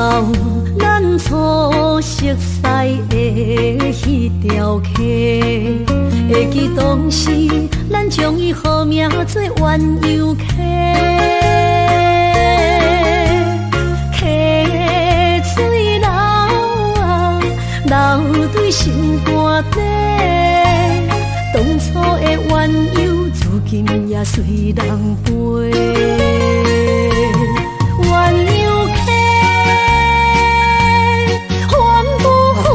到咱初熟悉的迄条溪，会记当时咱将伊号名做鸳鸯溪。溪水流啊，流对心肝底。当初的鸳鸯，如今也随人飞。鸳鸯溪，还不回，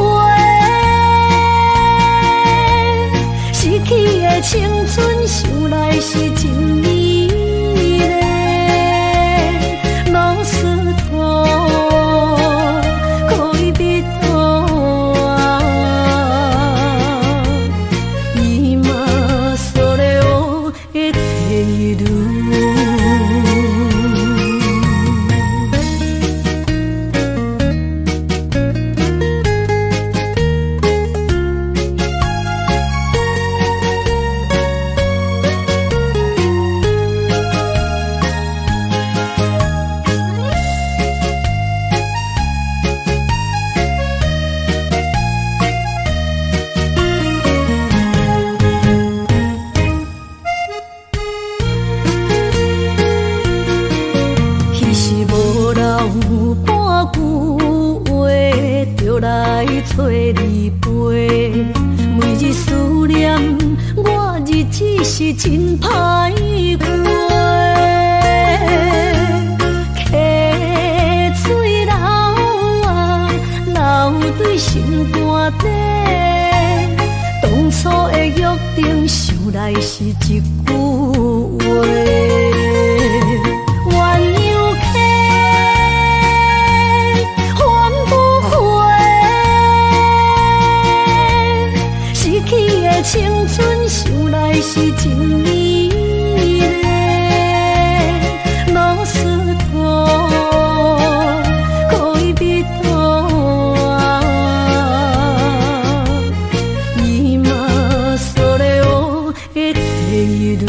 逝去的青春，想来是真美丽。老师徒，可以比途啊，今それを得ている。来找你陪，每日思念我，日子是真歹过。溪水流啊，流对心肝底。当初的约定，想来是一句话。青春想来是真美丽，老师徒，可以比途啊，今それを得ている。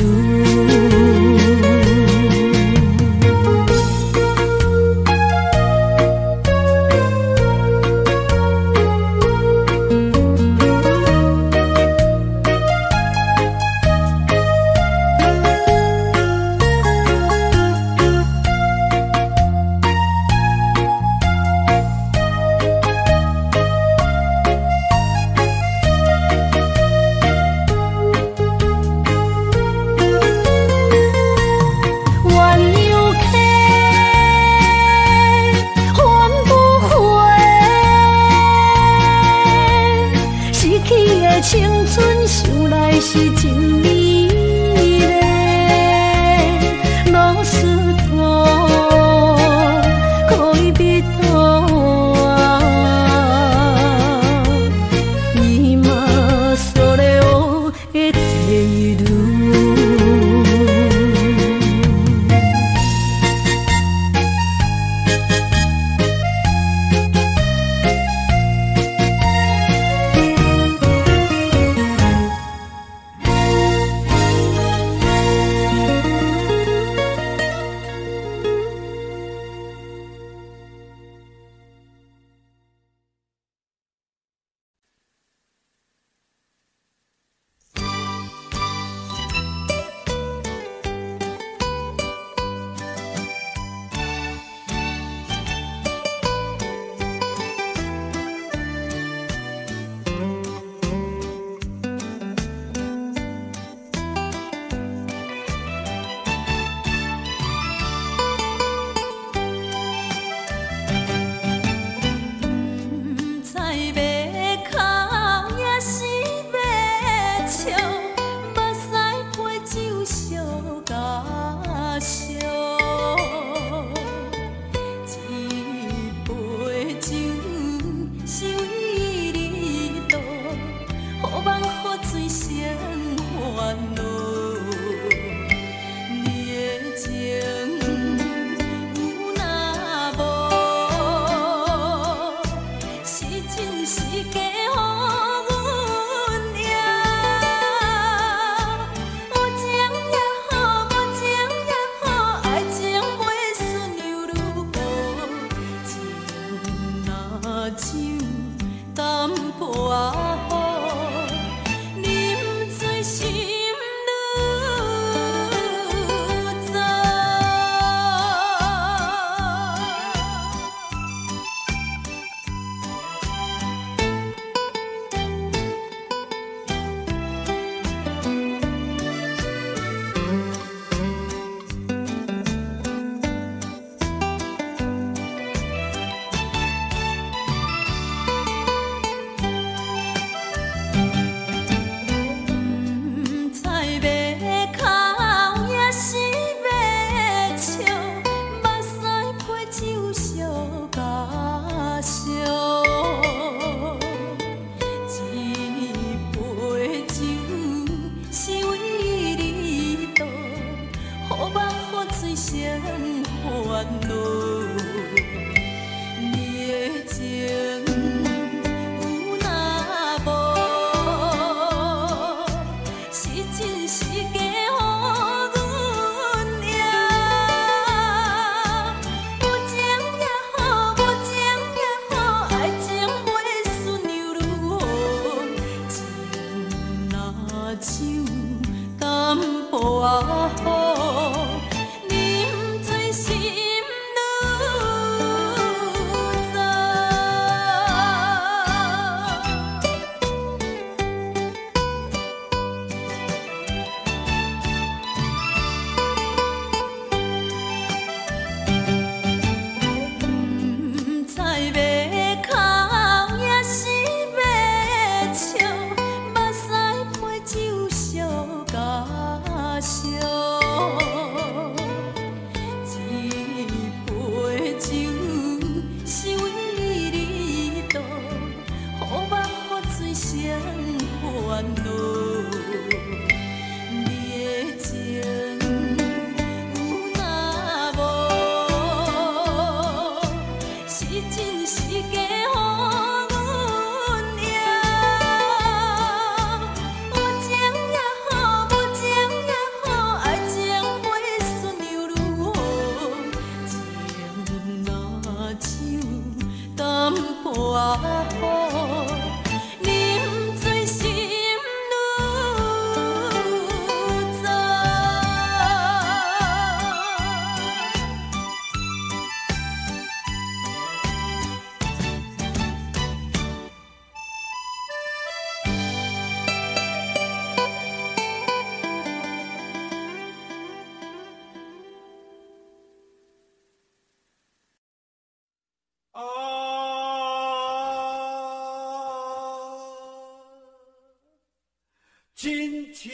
亲像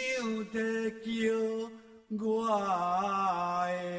在叫我的。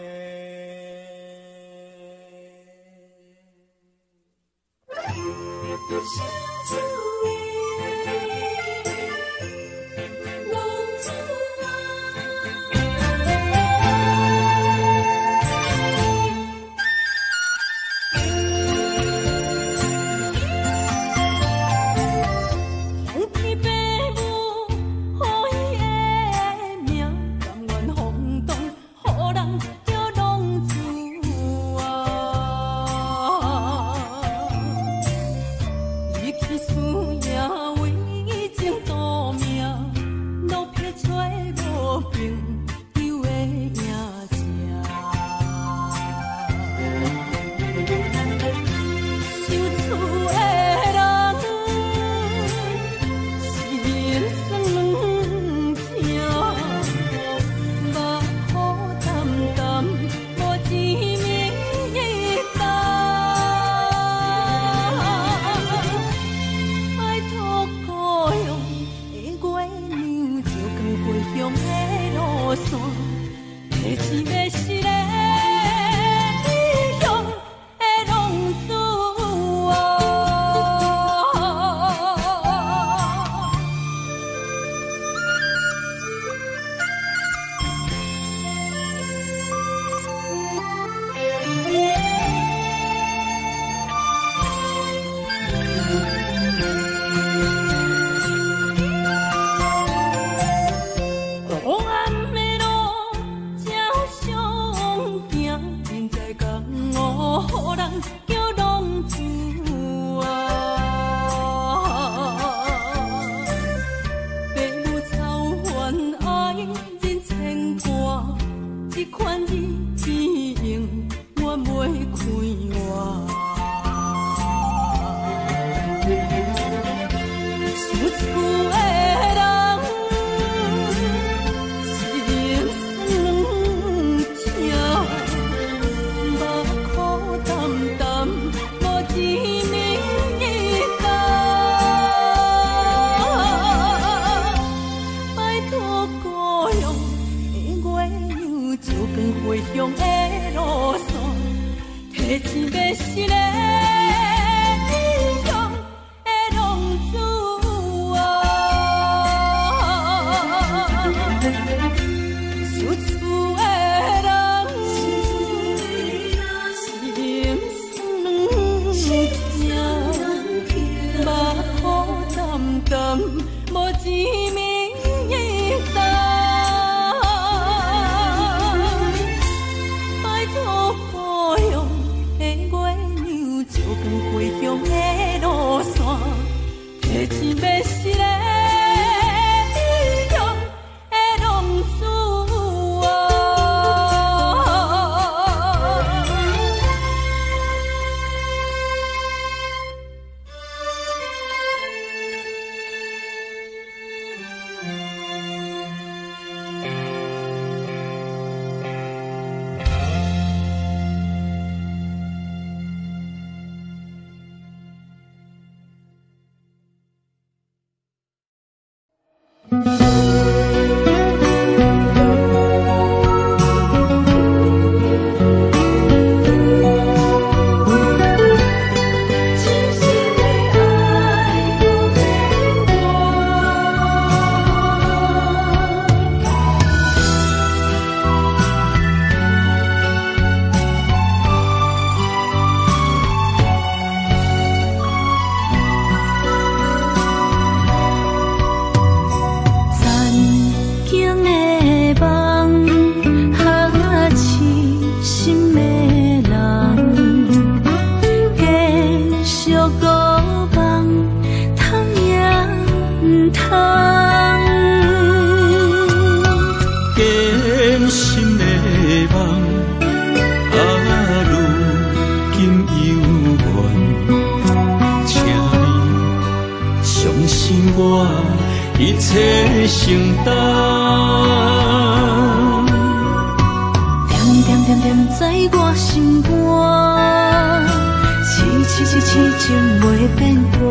情袂变卦。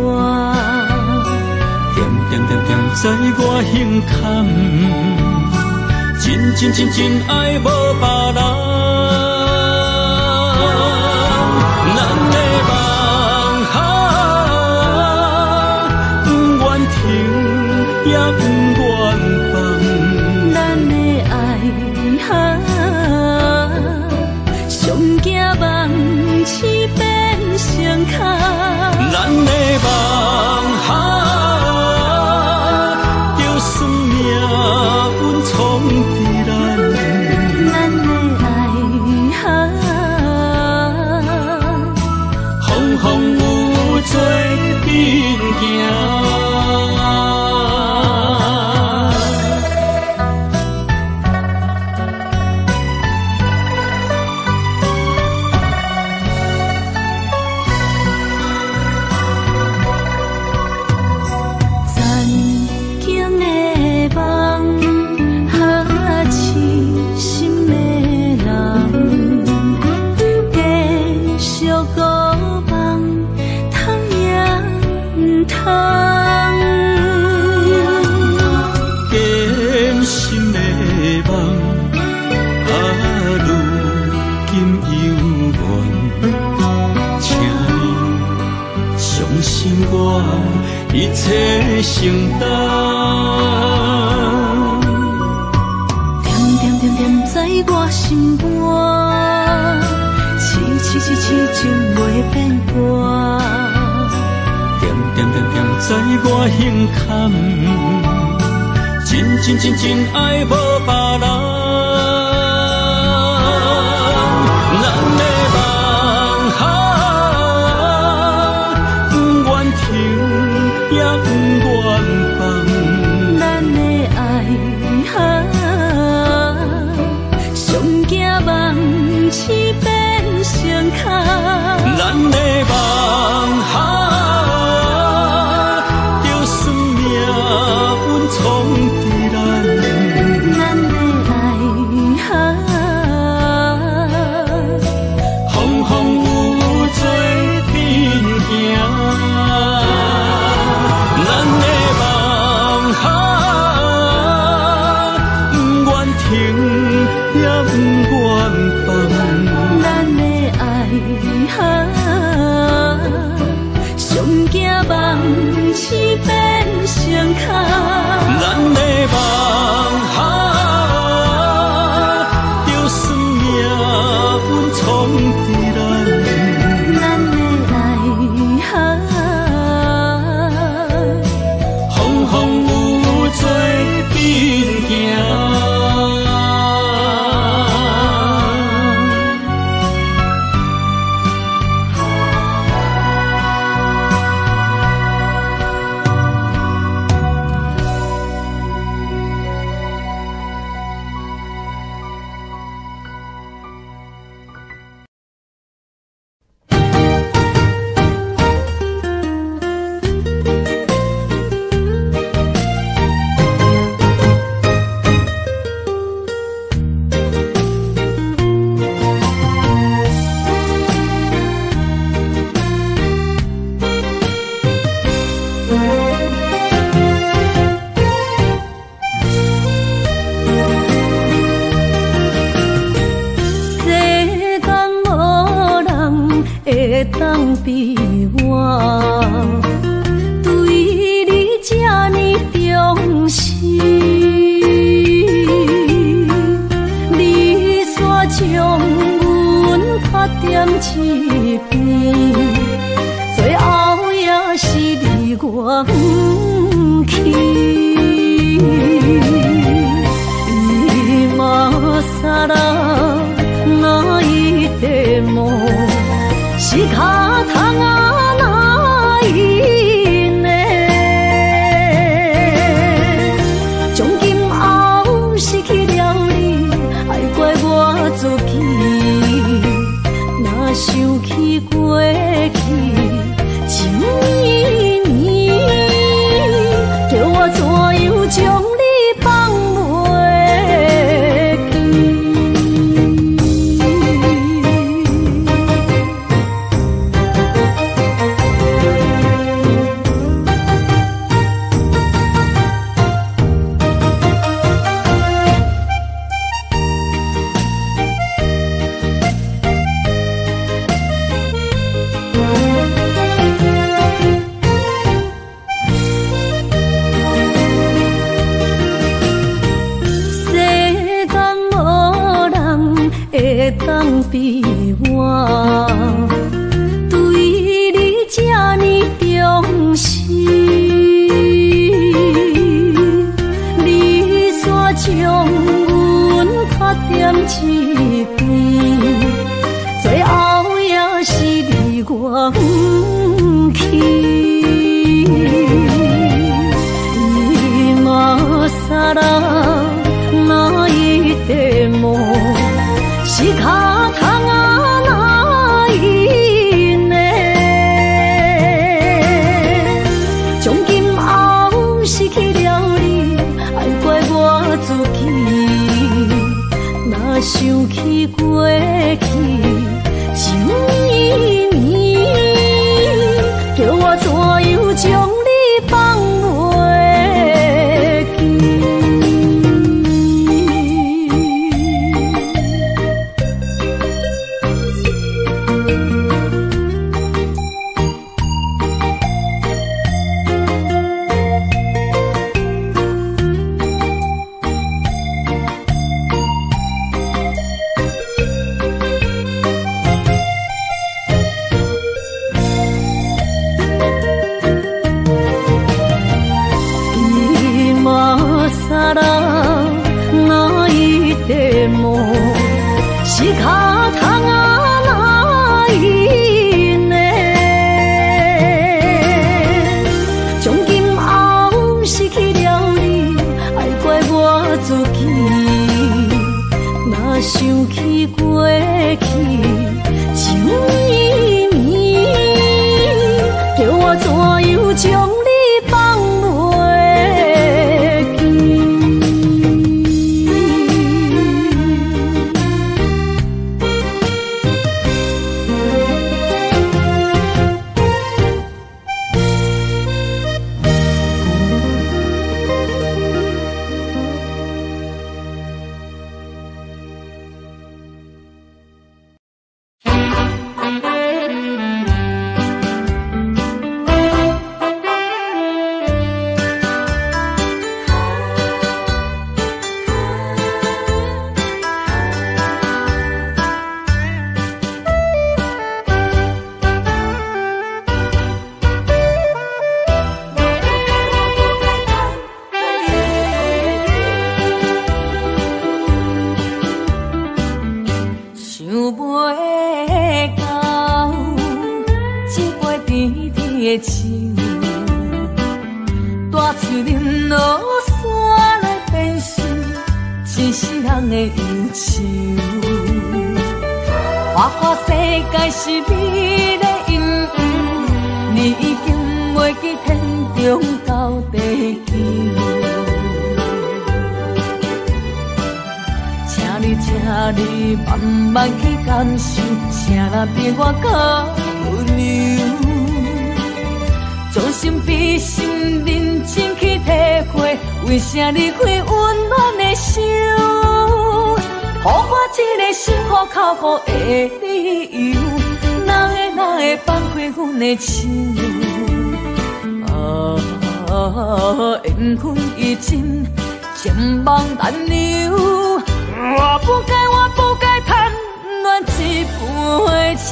点点点点在我胸坎，真爱无别人。咱的梦哈，不愿停也不愿放。咱的爱哈，上惊梦醒变成空。咱的梦哈，就算命运冲伫咱，咱的爱哈，风风雨做阵行。一切承担，点点点点在我心肝，痴情袂变卦。点点点点在我胸坎，真爱无别人。咱的梦哈，不愿停。也不愿放，咱的爱哈，上惊梦醒变成空。咱的梦哈，就算命运冲伫咱，咱的爱哈，风风雨做阵行。咱的梦哈，不愿停也不愿放。咱的爱哈，上惊梦醒变成空。咱的梦哈，就算命运冲伫咱，咱的爱哈。风风雨做阵行。当比我对你这呢重视，你煞将阮拍点一边，最后也是离我不去。今ら泣いても仕方がないね。從今後失去了你，愛怪我自己，若想起過去情意年，叫我怎樣將你放袂記？ら泣いても仕方がないね。从今后失去了你，爱怪我自己。若想起过去情绵绵，叫我怎样将你放袂记？仕方がないね。从今后失去了你，爱怪我自己。若想起过去情绵绵，叫我怎样将你放袂记？为啥离开温暖的手？予我一个心苦口苦的理由，哪会放开阮的手？缘分已尽，情梦难留。我不该贪恋一杯酒。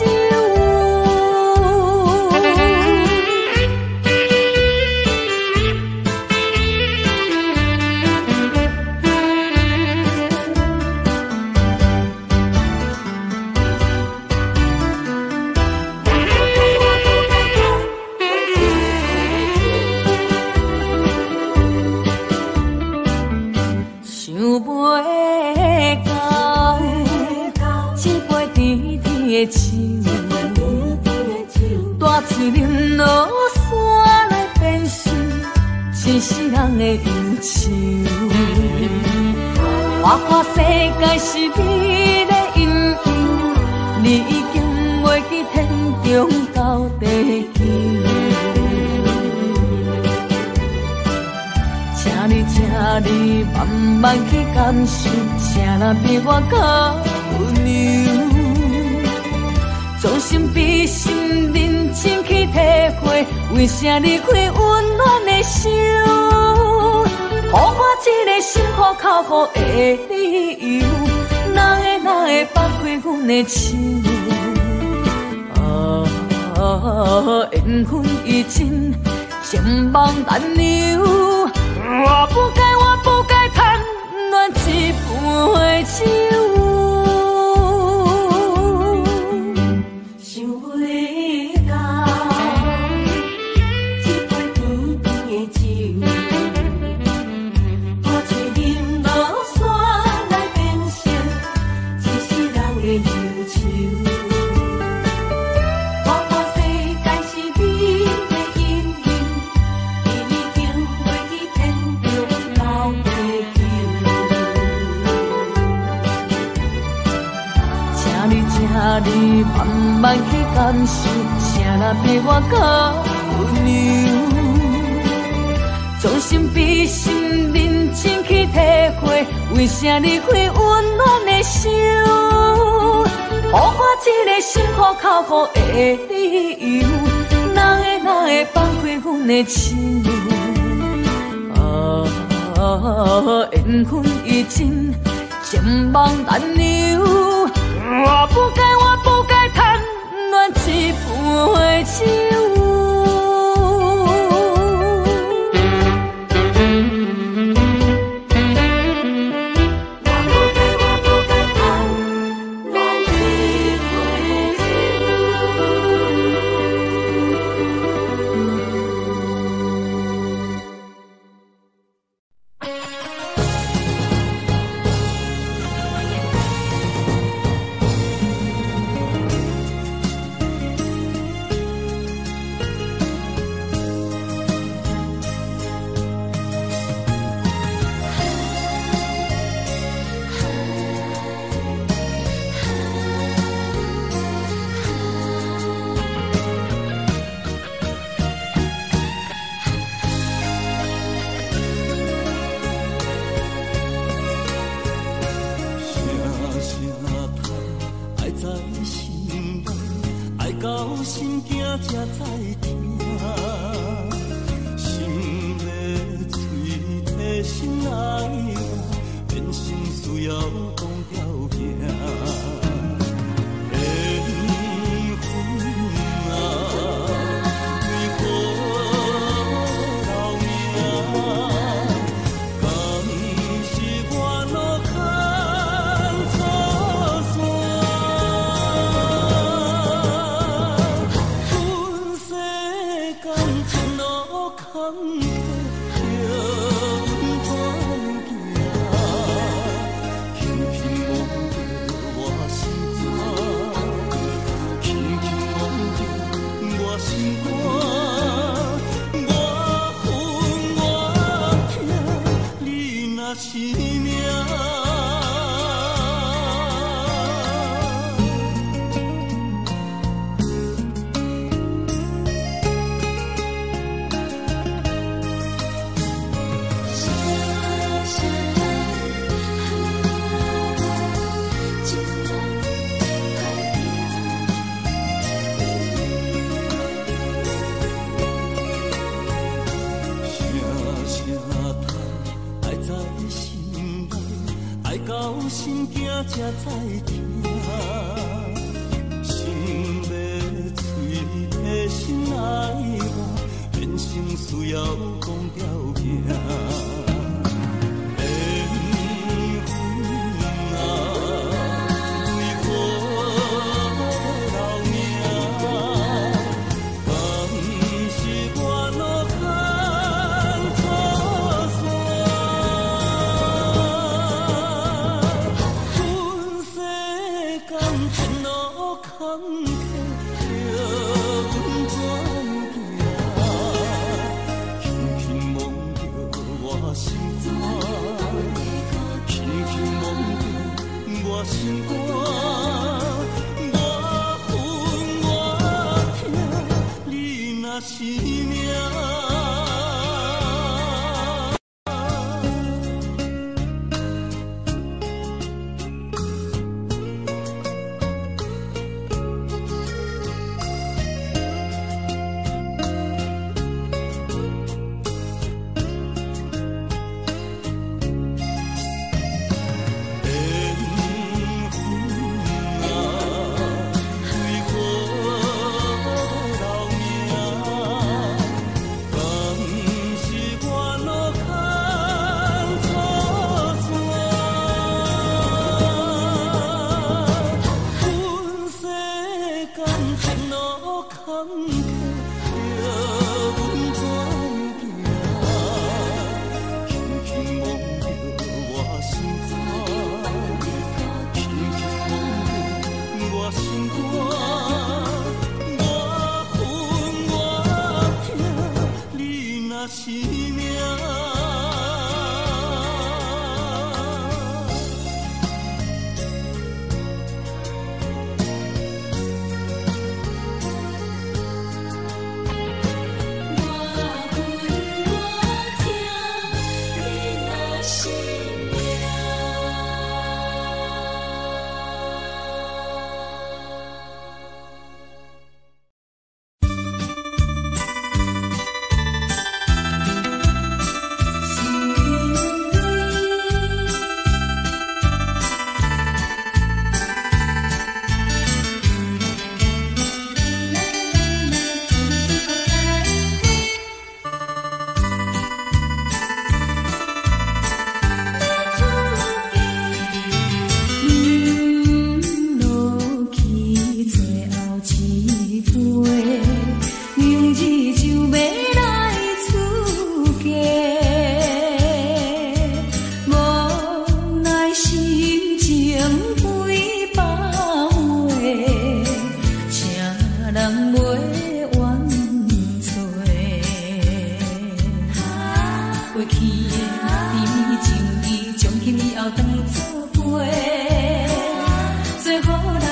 大嘴啉落山来变成一世人的忧愁。我看世界是美的阴影，你已经袂记天中到地球。请你慢慢去感受，请若比我较温柔。将心比心，认真去体会，为啥离开温暖的手？予我一个心苦口苦的理由，哪会放开阮的手？缘分已尽，情梦难留。我不该贪恋一杯酒。慢去感受，啥若比我较温柔？将心比心，认真去体会，为啥离开温暖的手？予我一个心苦口苦的理由，哪会放开阮的心？缘分已尽，情梦难留。我不该贪恋一杯酒。明日就要来出嫁，无奈心情几百回，请人袂怨催。过去的甜蜜情意，从今以后当作陪。做好人，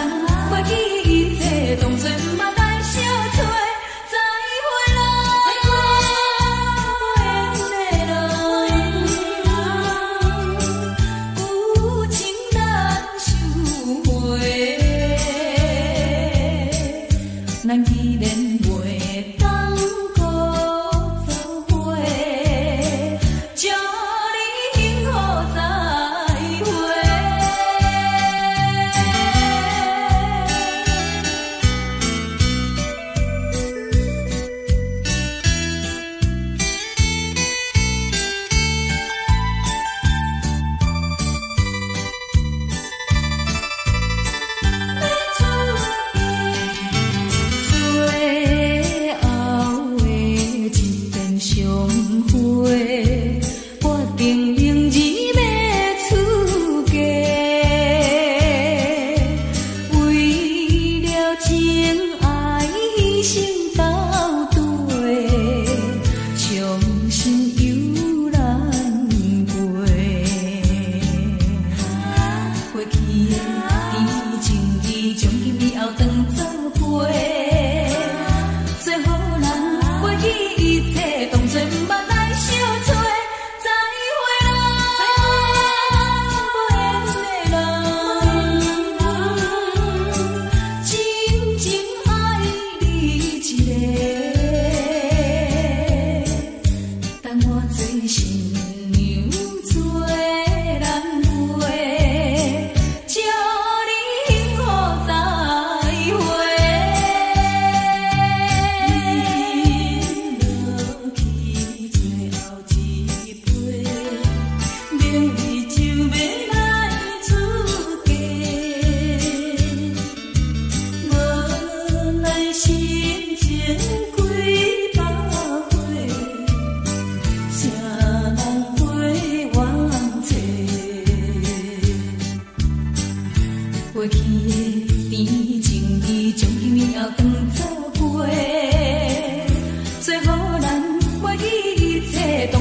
袂记一切，当作毋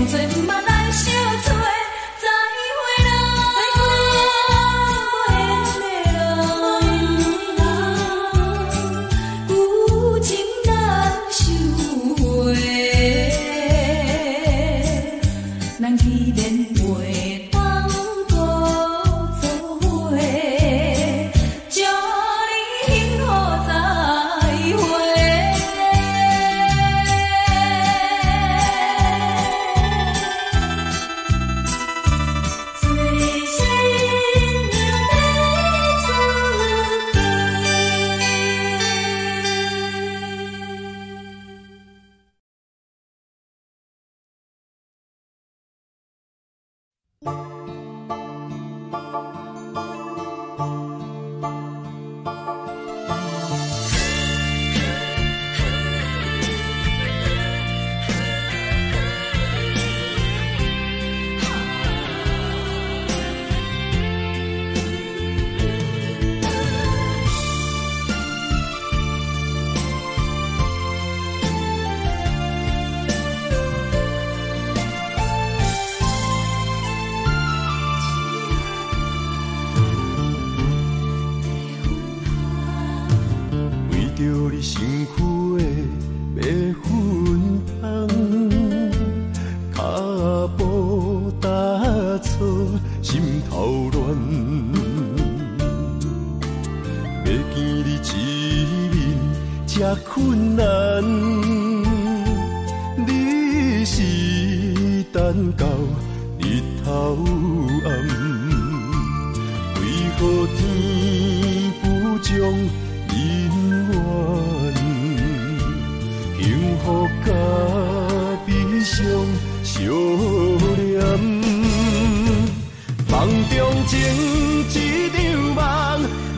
捌来相找。再会啦，不缘的人，有情难收回。咱既然袂当搁做伙，祝你幸福再会。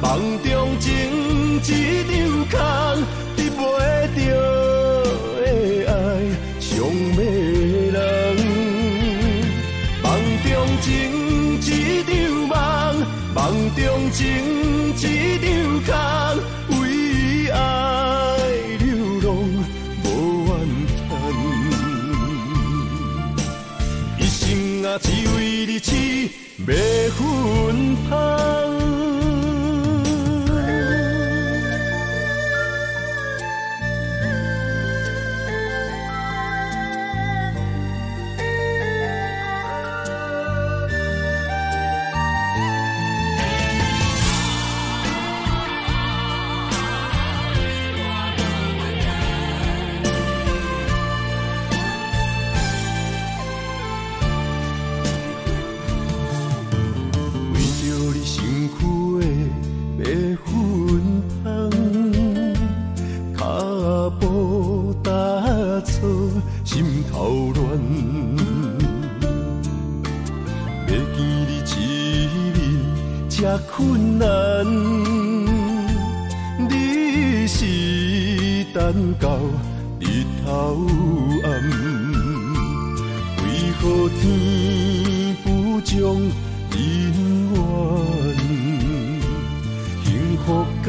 梦中情一场空，伫袂情一张空，为爱流浪无怨叹。一生啊，只为你痴，要芬芳。心头乱，要见你一面这困难，你是等到日头暗，为何天不将姻缘，幸福甲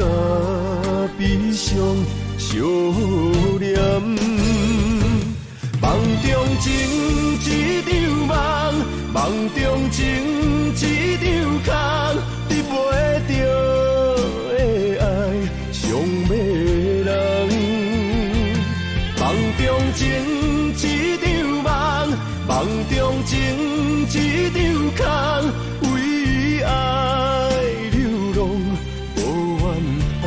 悲伤相连？梦中情一场梦，梦中情一场空，得袂着的爱上迷人。梦中情一场梦，梦中情一场空，为爱流浪无怨叹。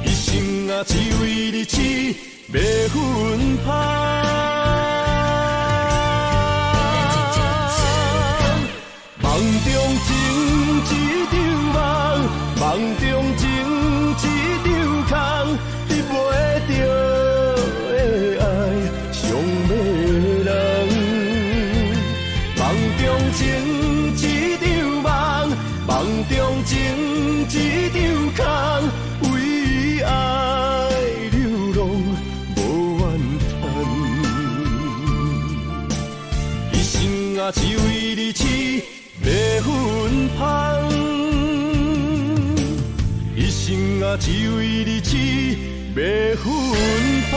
一生啊，只为你痴。要芬芳，梦中情一场梦，梦中情一场空，得袂着的爱上迷人。梦中情一场梦，梦中情一场空，为爱。只为你痴，要芬芳。一生啊，只为你痴，要芬芳。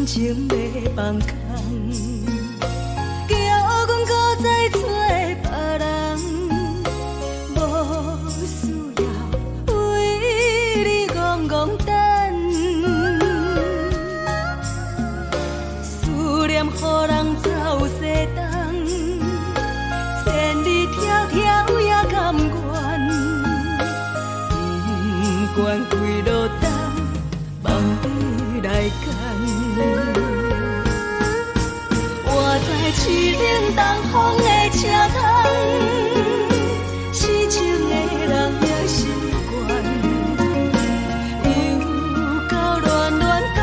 情要放空，叫阮搁再做别人，无需要为你戆戆等。思念予人走西东，千里迢迢也甘愿，不管几落冬，梦里来干。我在市顶东风的车窗，痴情的人也习惯，又到乱乱甲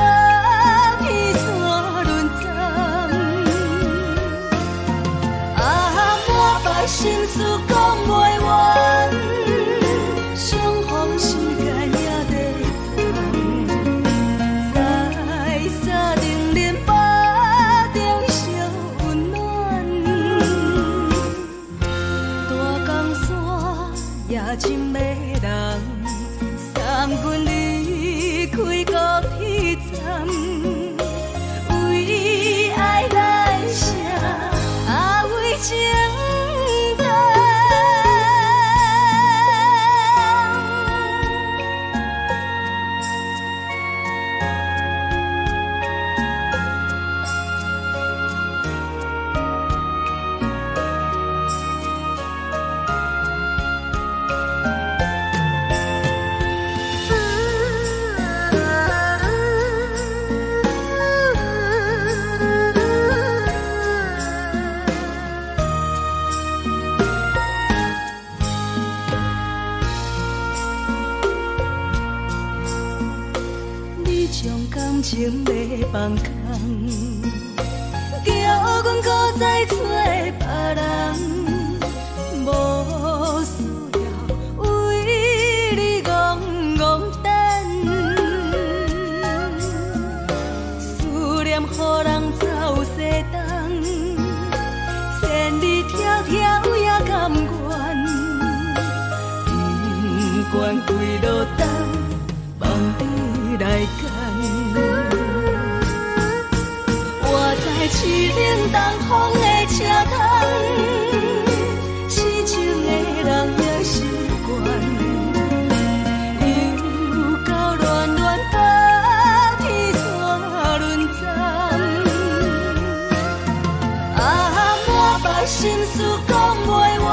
彼山论战。啊，满腹心事讲袂完，相逢时间也在长。在定人巴中烧温暖，将感情要放空，叫阮搁再找别人，无需要为你戆戆等，思念予人走西东，千里迢迢也甘愿，不管几落冬，梦你来干。我在痴冷东风的车头，痴情的人也习惯，又到乱乱把天线轮转，满腹心事讲袂完，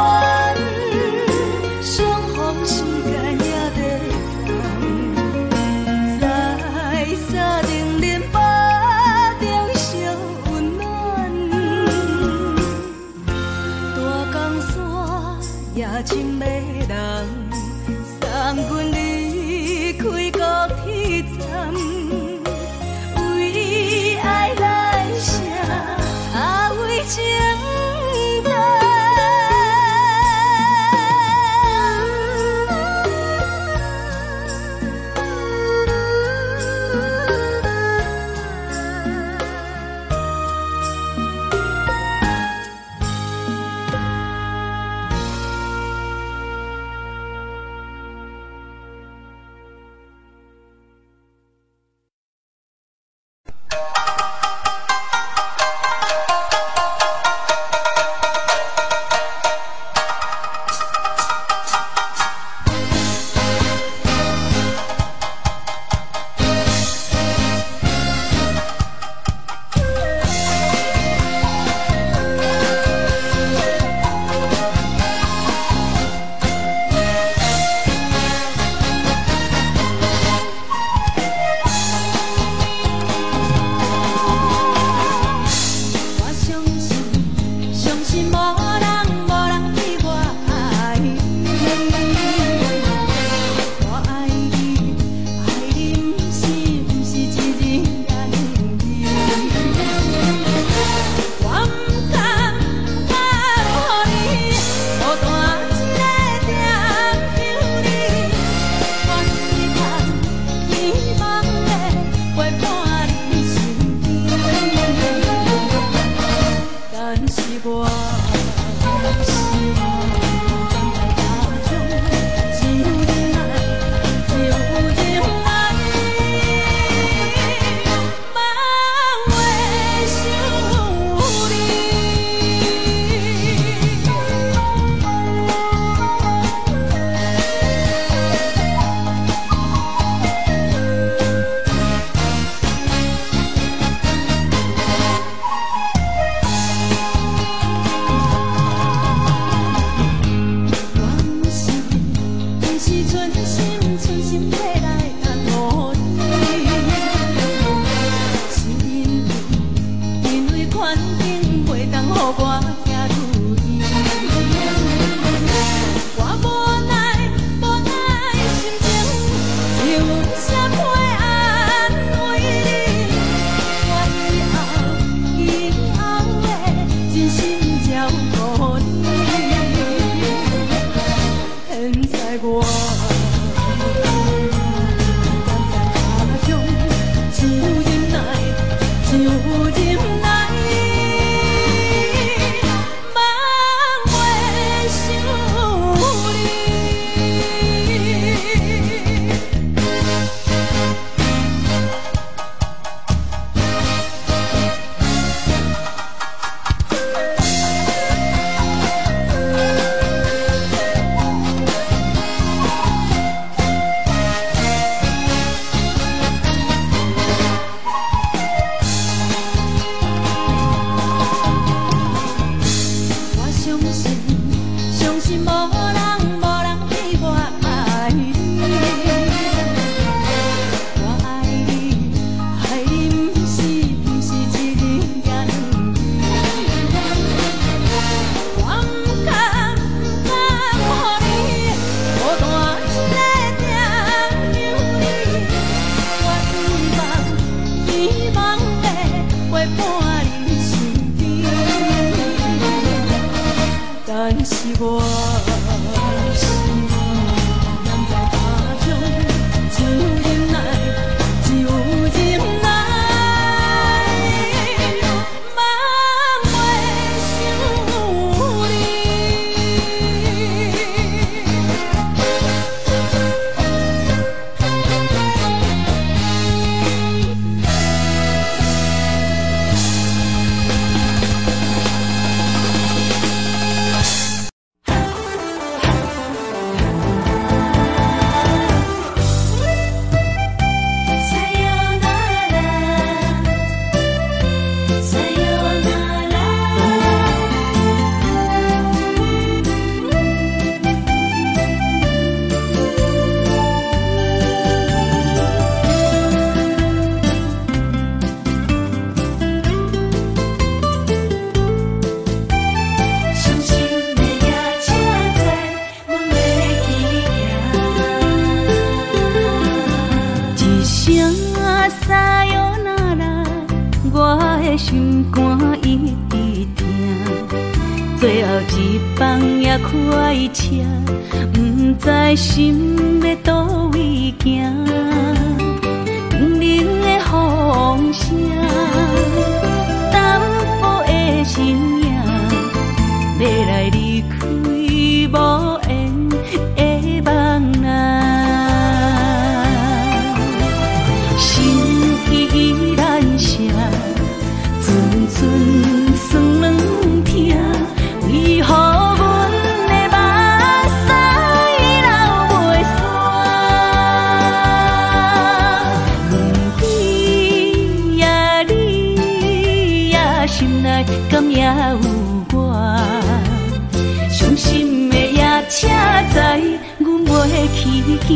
相逢时间也在长，在沙定林巴中相温暖。会伴你身边，但是我心难在他中，只有忍耐，只有忍耐。心肝一直疼，最后一放也开车，不知心要倒位行。冷冷的风声，淡薄的身影，要来离开无缘的梦啊，心依然舍。阵酸软疼，为何阮的目屎流袂煞？问你呀，你呀，心内敢也有我？伤心的也车载，阮袂去行。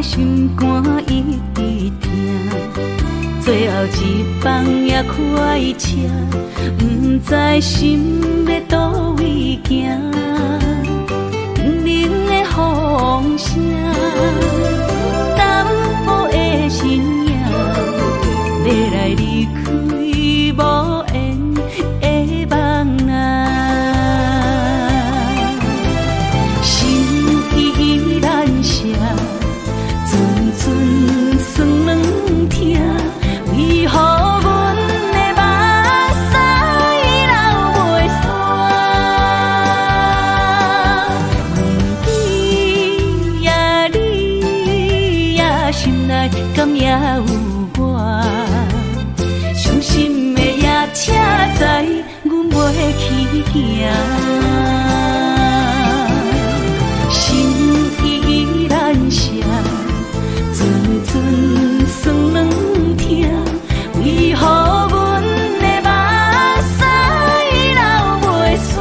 心肝一直疼，最后一放也开车，不知心要倒位行。冷冷的风声，淡薄的身影，要来离开无缘的梦啊，心依然舍。阵酸软疼，为何阮的目屎流袂煞？问你呀，你呀，心内敢也有我？伤心的也车载，阮袂去行。心依然舍。阵酸软疼，为何阮的目屎流袂煞？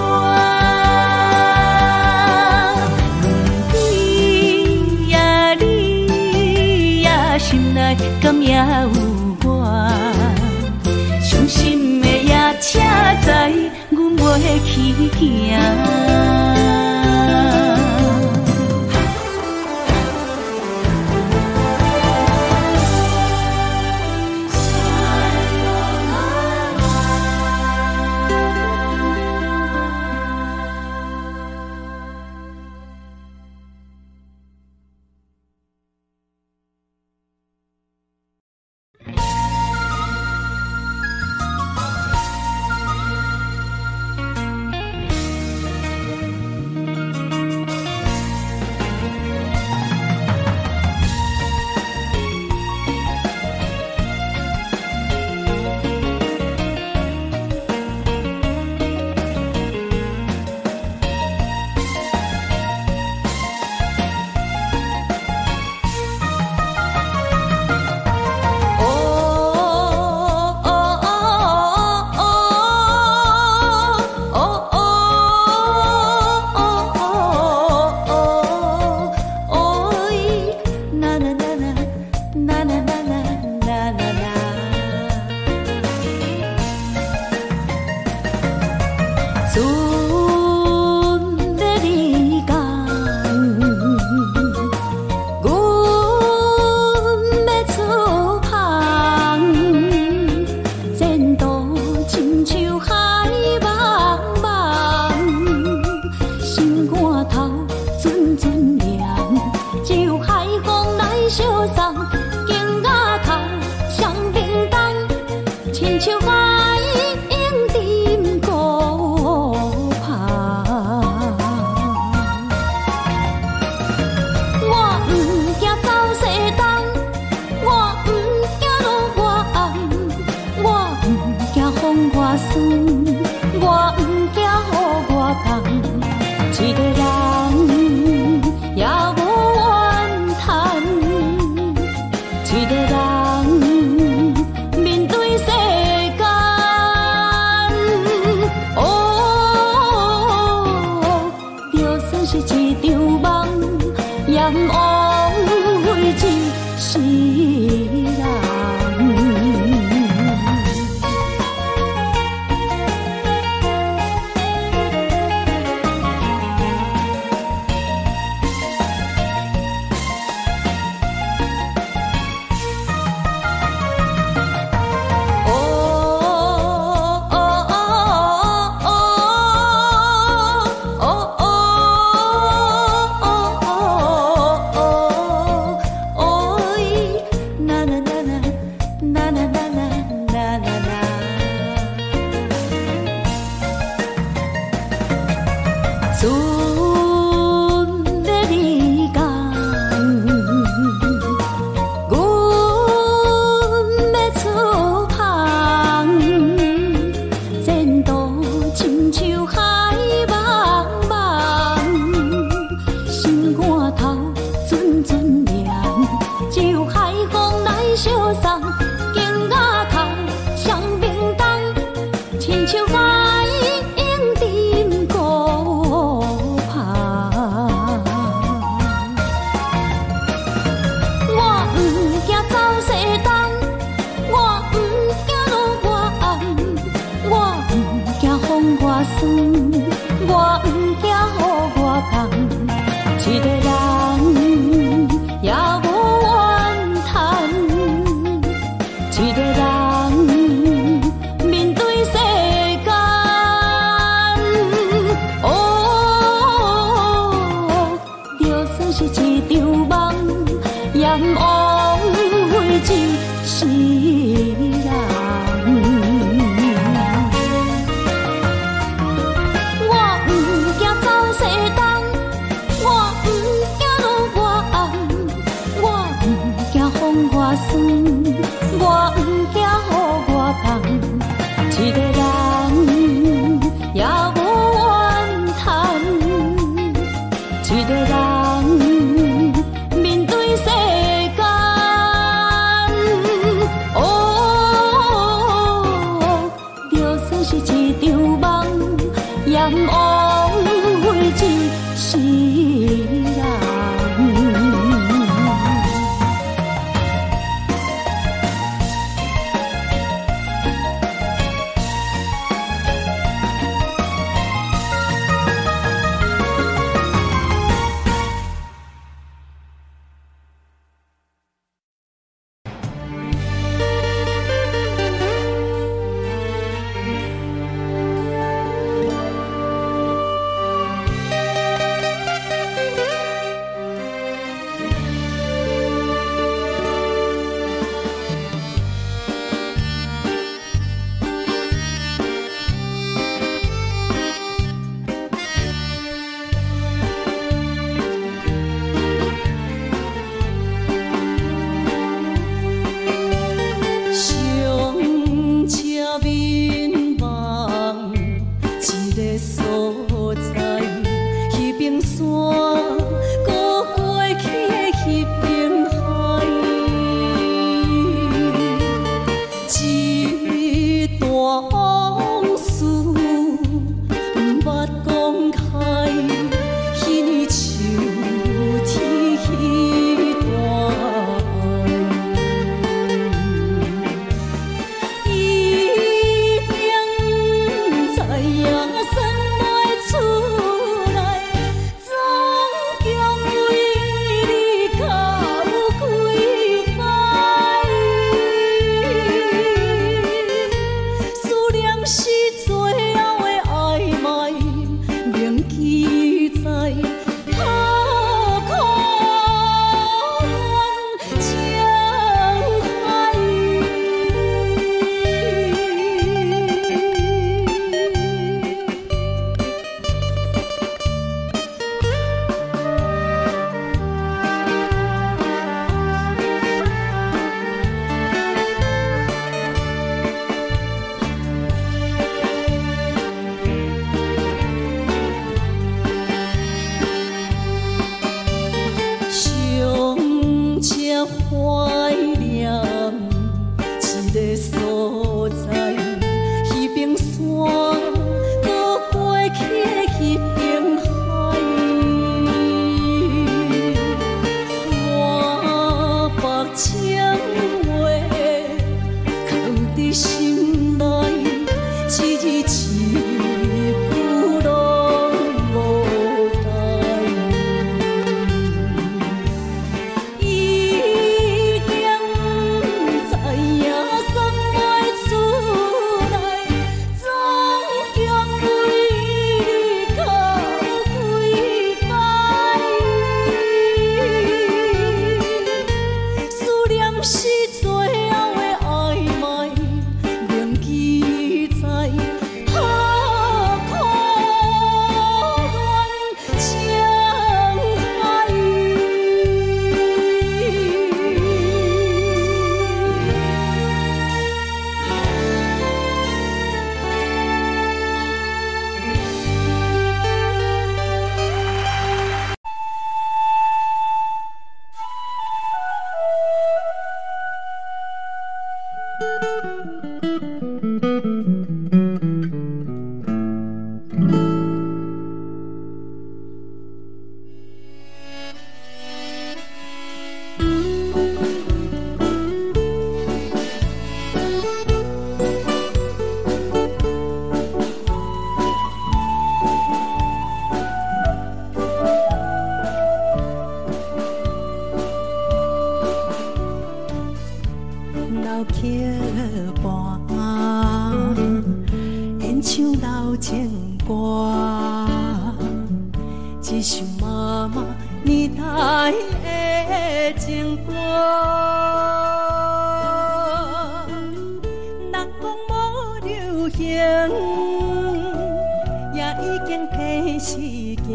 问你呀，你呀，心内敢也有我？伤心的也车载，阮袂去行。看头阵阵凉，只有海风来相送，镜仔头双冰冻，亲像海涌沉孤帆。我不惊走西东，我不惊路外暗，我不惊风外酸，我不惊雨外重。一个人也无怨叹，一个人面对世间。就算是一场梦，也不枉费一世人。我不惊雨外重，一个人也无怨叹，一个人面对世间。就算是一场梦，也不枉费一世人。我酸，我不惊雨外重，一个人也无怨叹，一个人面对世间。就算是一场梦，也不枉费一世人。一首妈妈年代的情歌。人讲无流行，也已经替时行。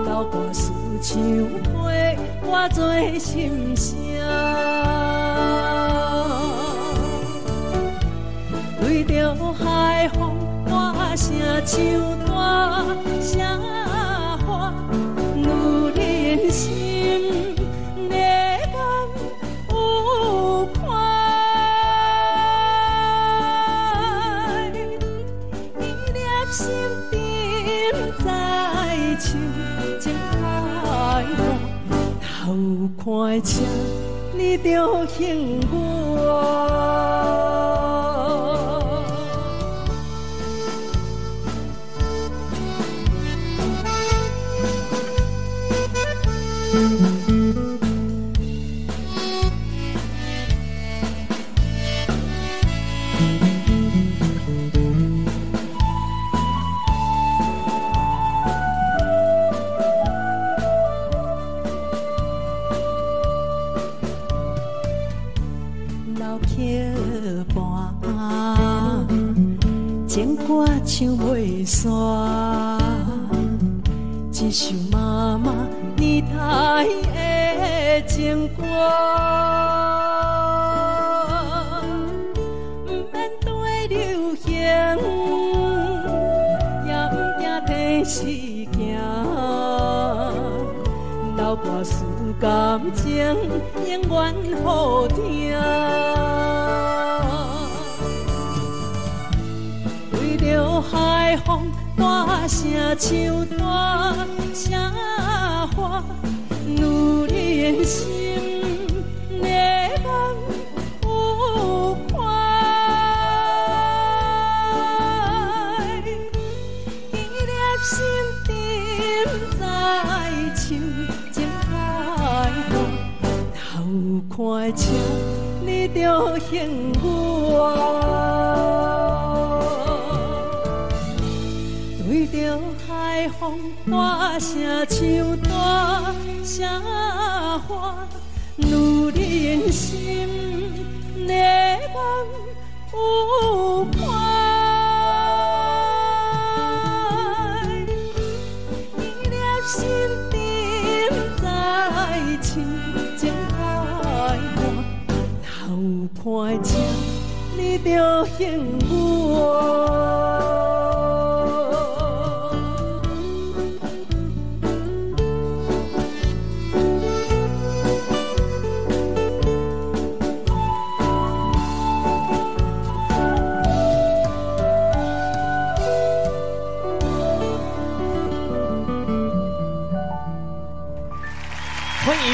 老歌思唱陪我做心声。对着海风，歌声唱大声喊，女人心热感有快，依恋心沉在唱，情开花，头看车，你着幸我。老桥畔，情歌唱袂煞，一首妈妈年代的情歌。不免对流行，也不惊替时行。老歌思感情，永远好听。对着海风，歌声唱大声喊，女人心热感有快，依恋心沉在唱，情开花，头看车，你着幸我。对着海风，歌声唱大声喊，女人心热感有快，依恋心沉在唱，情开花，头看车，你着幸我。欢迎。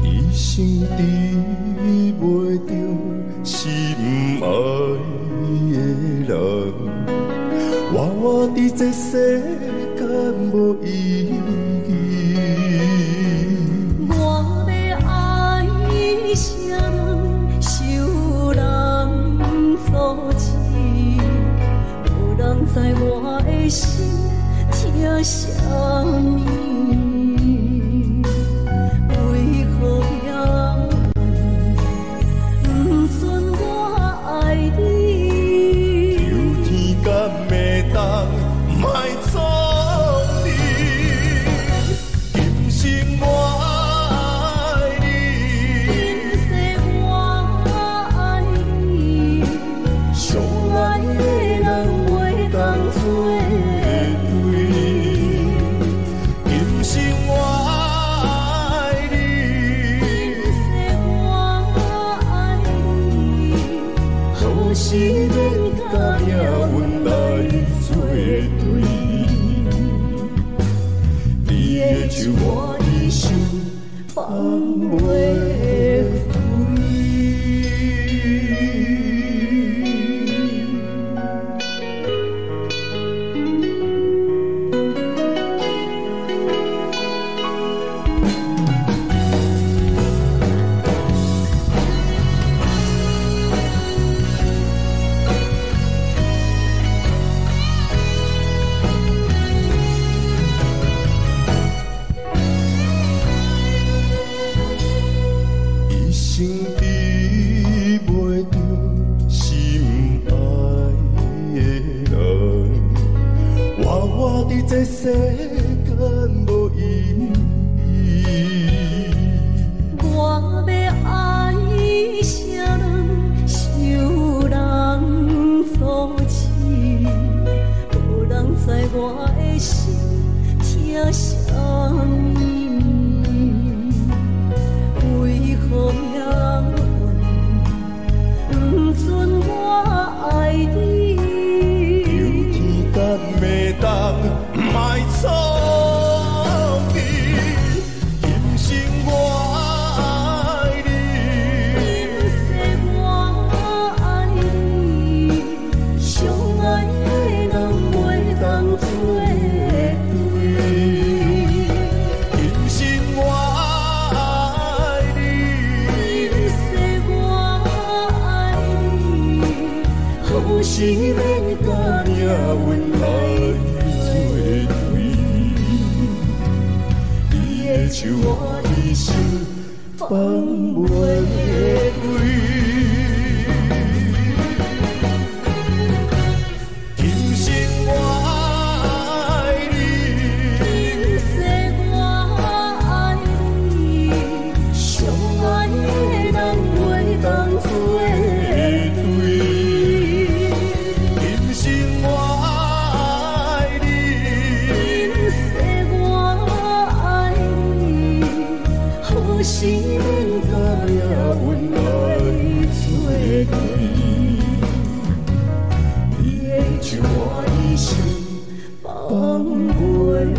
一生知袂着心爱的人，活我伫这世间无意义。我要爱谁人，受人所欺，无人知我的心疼啥物。手我的心放袂开。这世间无意义，我要爱啥人，想人所赐，无人知我的心疼啥物，为何命运不准我爱你？有天等袂当。卖错意，今生我爱你，今世我爱你，相爱的人袂当做对。今生我爱你，今世我爱你，好是免甲命运来。手我一生放袂开，今生我爱你，今世我爱你，相爱的人袂当做对。今生我爱你，今世我爱你。好是免甲命运来作对，你的手我一生放袂开。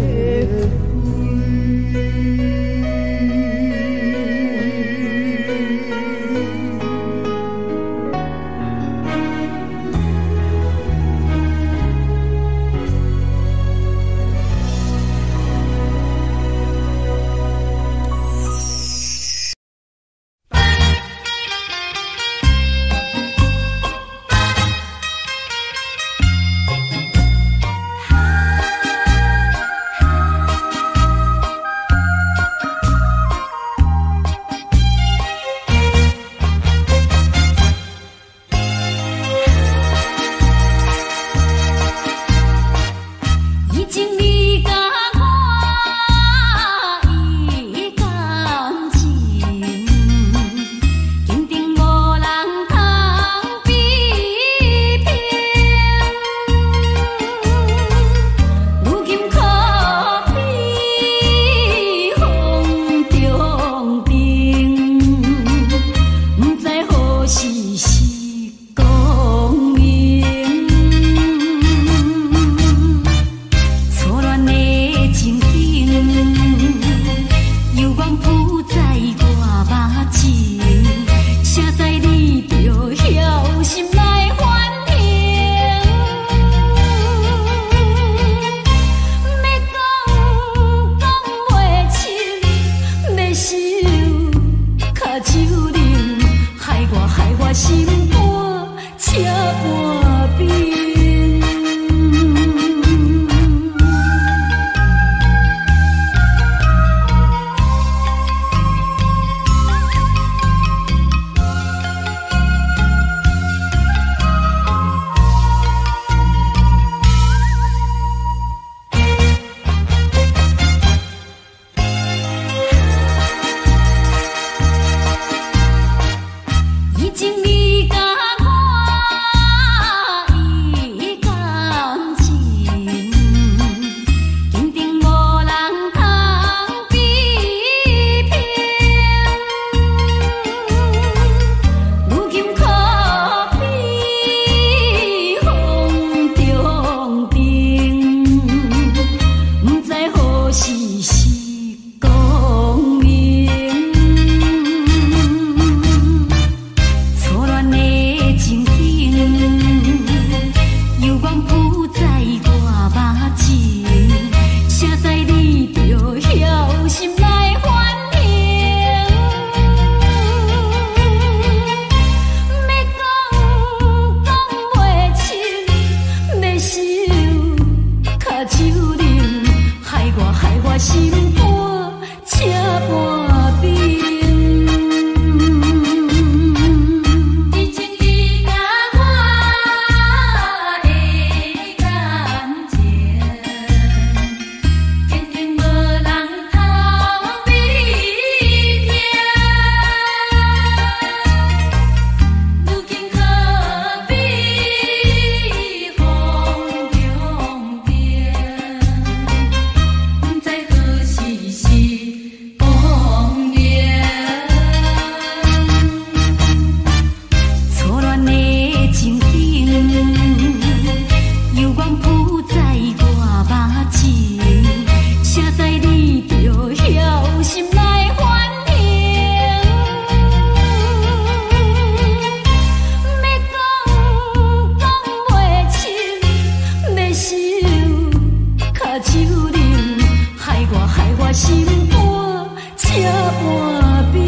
换冰。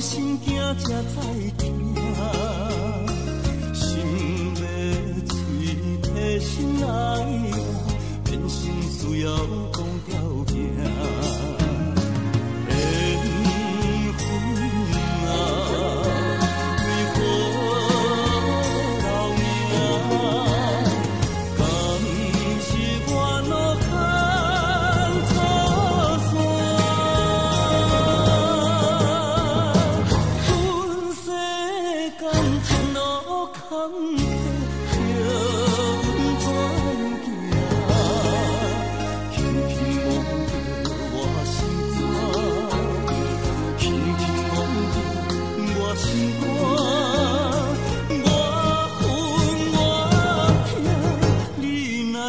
心惊才知听，心要嘴提心来话，变成需要讲条件。缘分啊，为何留名？敢是我路坎错线？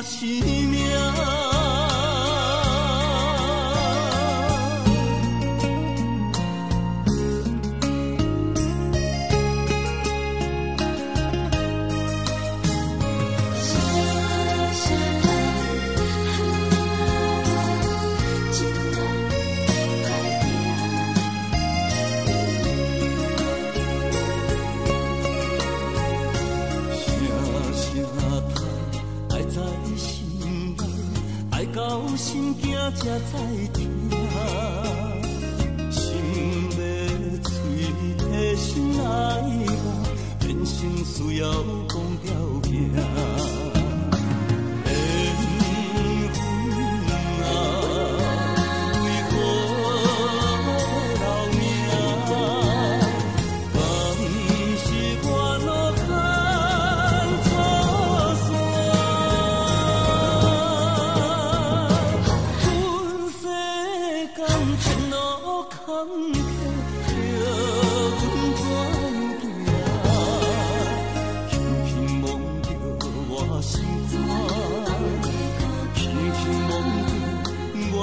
是命。心惊才知听，心要嘴提心来话，变成需要讲条件。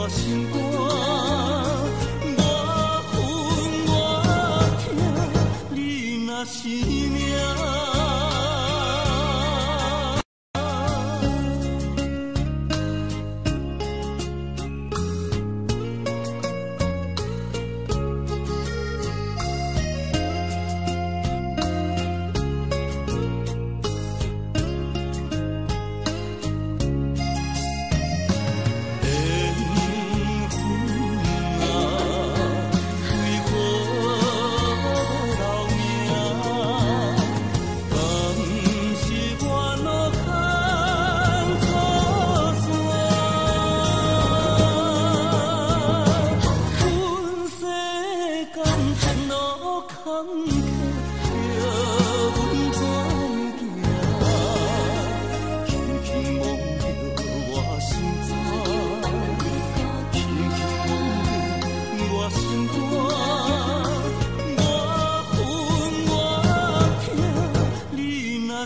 心肝，我恨我痛，你若是命。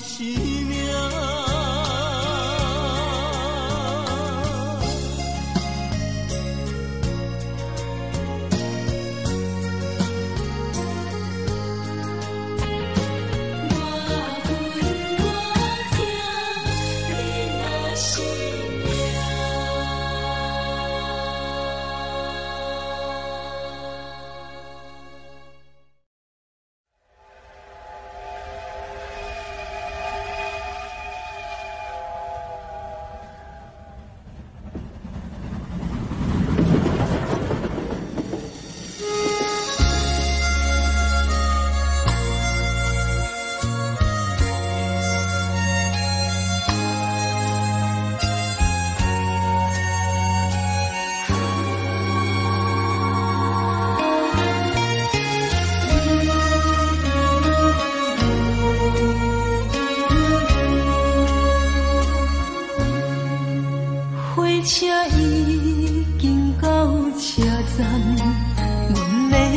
是命。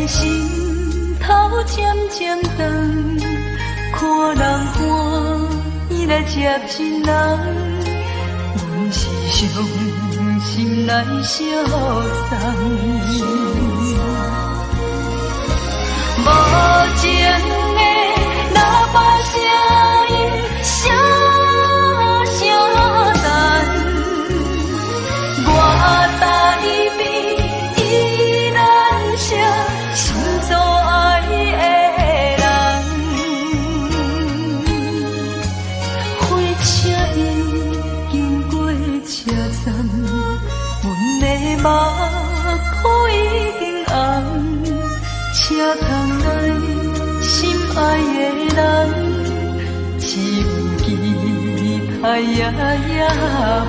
心头渐渐长，看人欢喜来接亲人，阮是伤心来相送。无情的喇叭声音，声声淡，我台边依然写心所爱的人。火车已经过车站，阮的目眶已经红。车窗内心爱的人，只有期待夜夜梦。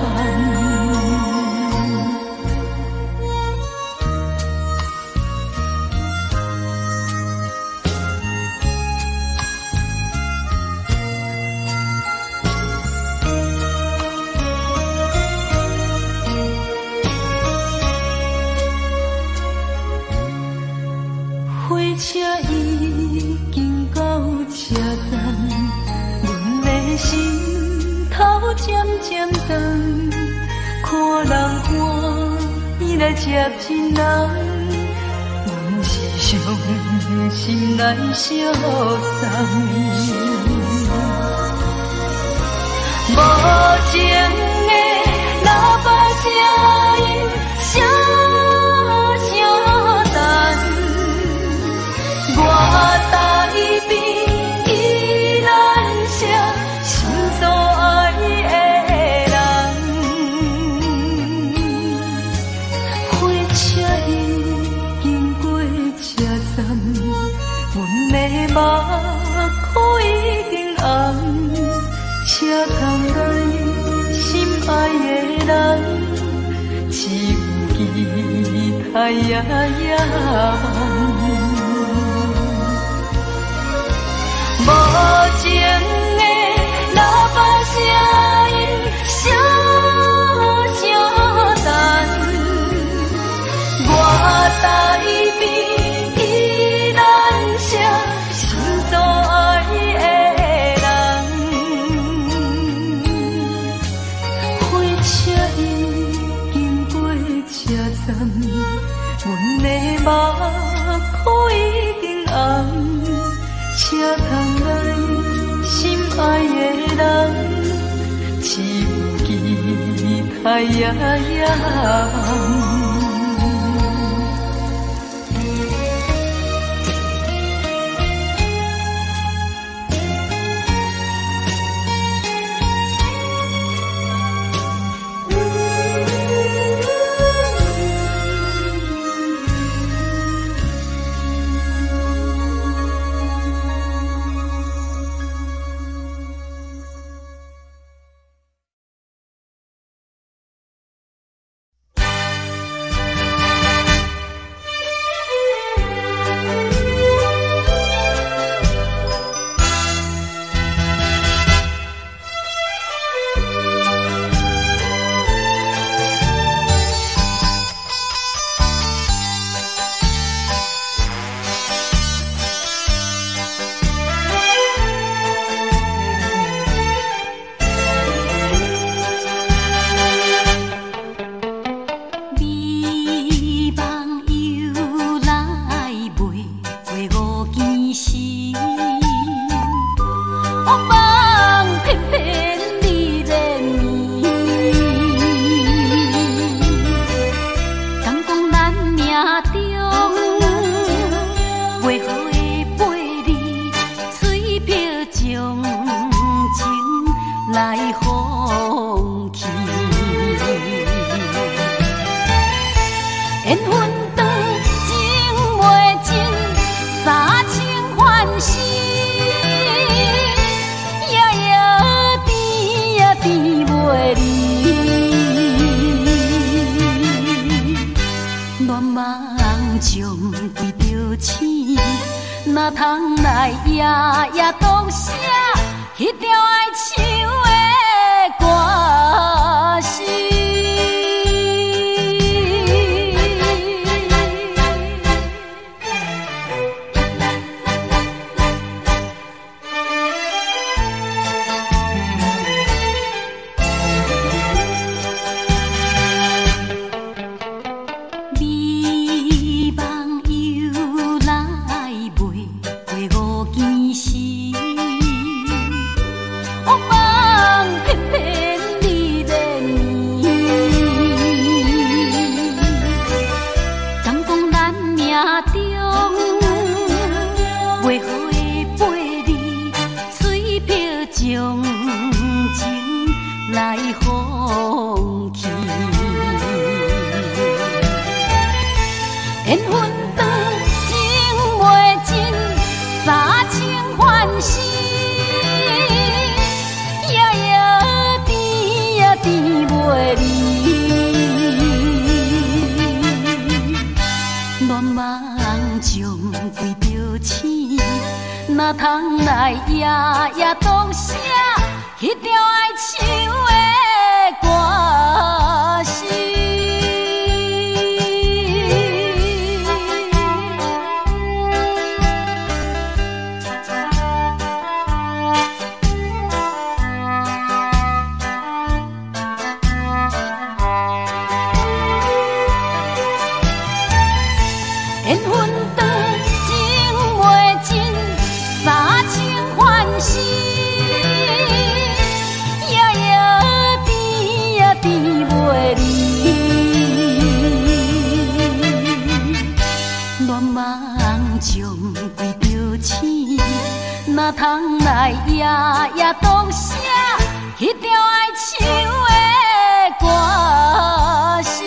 火车已经到车站，阮的心头渐渐长，看人欢喜来接亲人，阮是伤心来相送。无情的喇叭声音，声声淡。我台边依然写心所爱的人，火车已经过车站，阮的目眶已经红，车窗内心爱的人，只有期待夜夜梦。无情的喇叭声音，声声淡，我台边依然写心所爱的人。火车已经过车站，阮的目眶已经红。车窗内心爱的人，只有期待夜夜梦。哪通来夜夜读写迄条爱唱的歌词？将规着醒，哪通来夜夜当写迄条爱唱的歌词？缘分长，情袂尽，三情换死，夜夜甜呀甜袂离。恋梦将规着醒，哪通来夜夜当写迄条爱唱的歌词？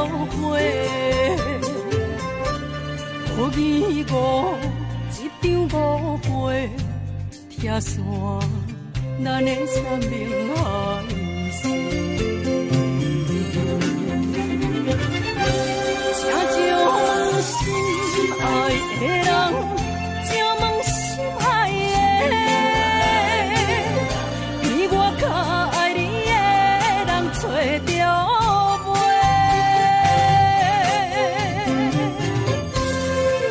花，好义五一张五花，拆散咱的三明海誓。请将心爱的人，请问心爱的，比我较爱你的人找着袂？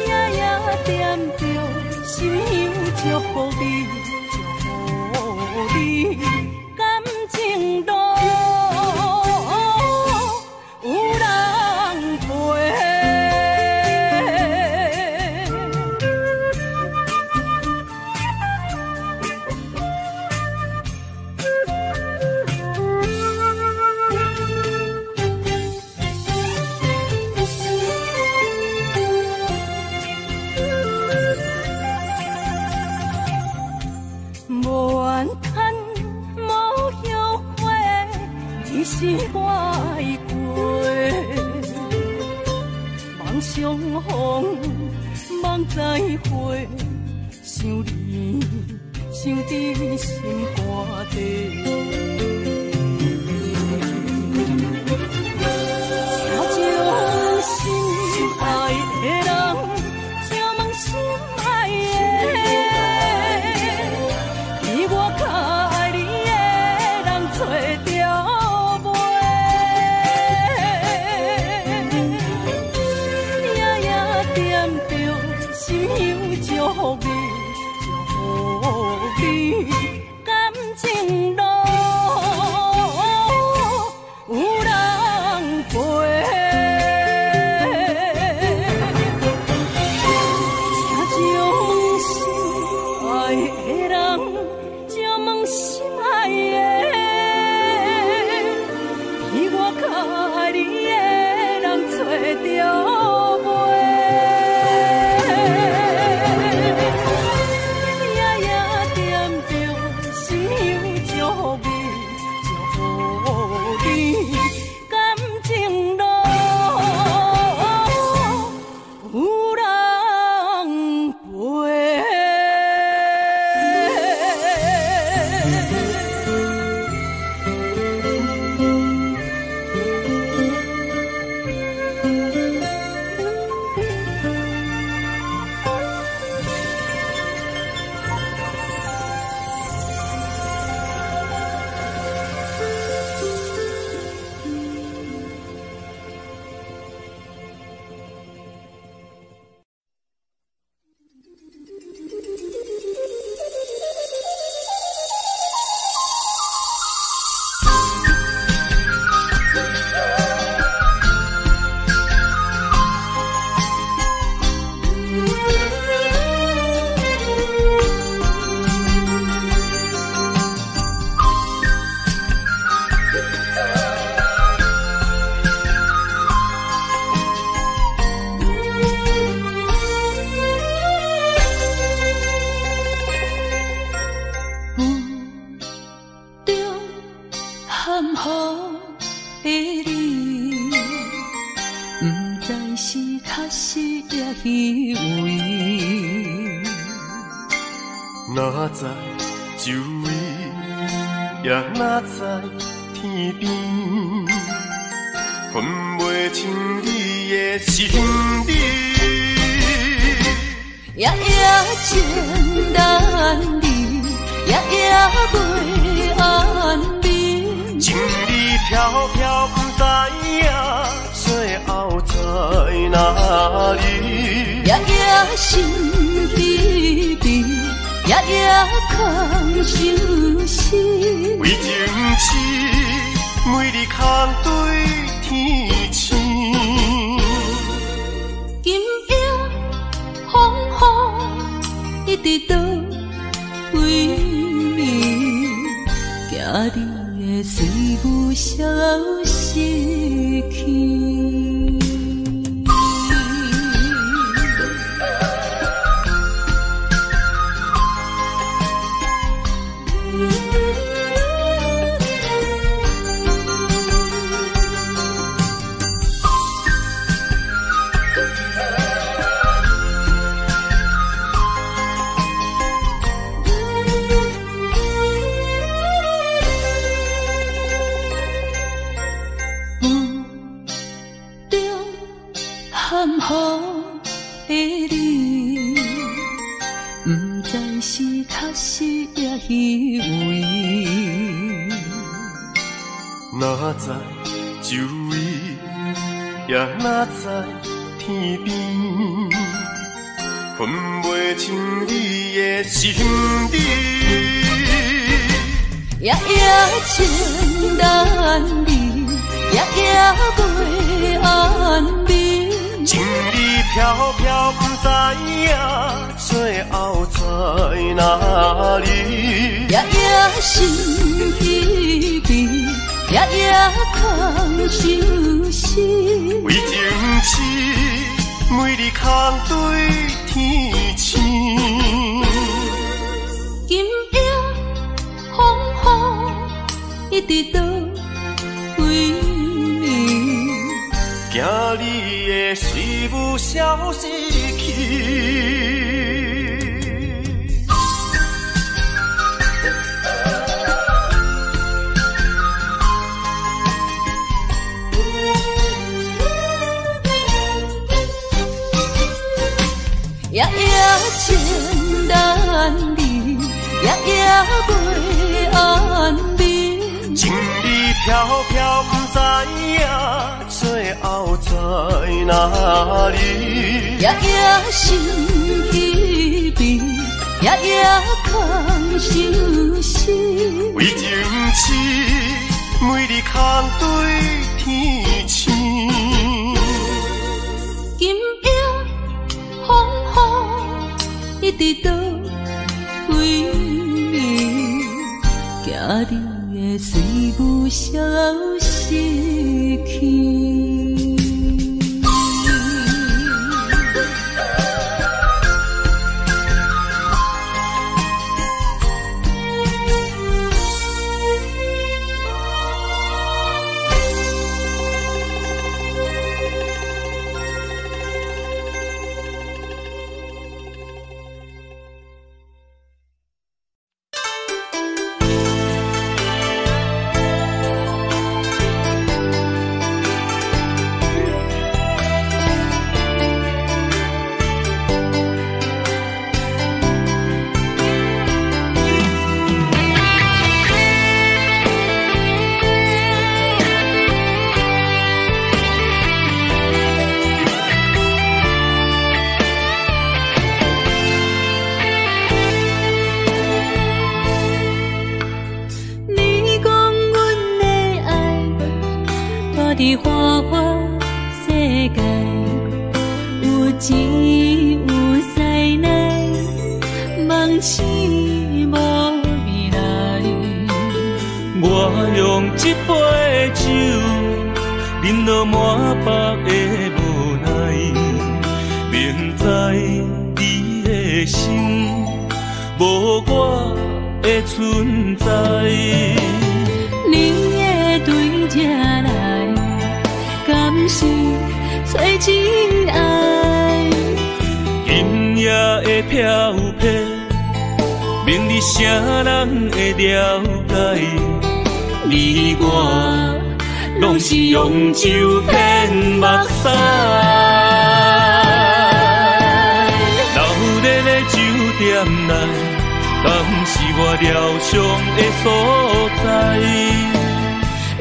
夜夜惦着心香祝福你，祝福你感情路。是我的过，梦相逢，梦再会，想你，想伫心肝底。请将心爱的人，请问心爱的，比我较爱你的人找着。祝福你，祝福你，感情路有人陪。请将心爱的人，请问心爱的，比我较爱你的人找着。哪知周围，也哪知天边，分袂清你的心理。夜夜情难离，夜夜袂安眠。情意飘飘，不知影最后在哪里。夜夜心悲悲。夜夜空相思，为情痴，每日空对天星。今夜风雨一直倒为你，惊你的随我消失去。含糊的你，不知是确实也虚伪。哪知周围，也哪知天边，分袂清你的心底。夜夜情难离，夜夜袂安眠。情意飘飘，不知影最后在哪里。夜夜心稀微，夜夜空相思。为情痴，每日空对天星。今夜风雨一直到归暝，惊你的随舞消失去。夜夜情难离，夜夜袂安眠。情意飘飘，不知影最后在哪里。夜夜心稀微，夜夜空相思。为情痴，每日空对天星。今夜风雨一直到归暝，惊你的随舞消失去。伫花花世界，有钱有势来，梦醒无未来。我用一杯酒，饮落满腹的无奈，明知你的心无我的存在。你的对这来，敢是找真爱？今夜的飘泊，明日谁人会了解？你我拢是用酒骗目屎，流热的酒店内，敢是我疗伤的所在？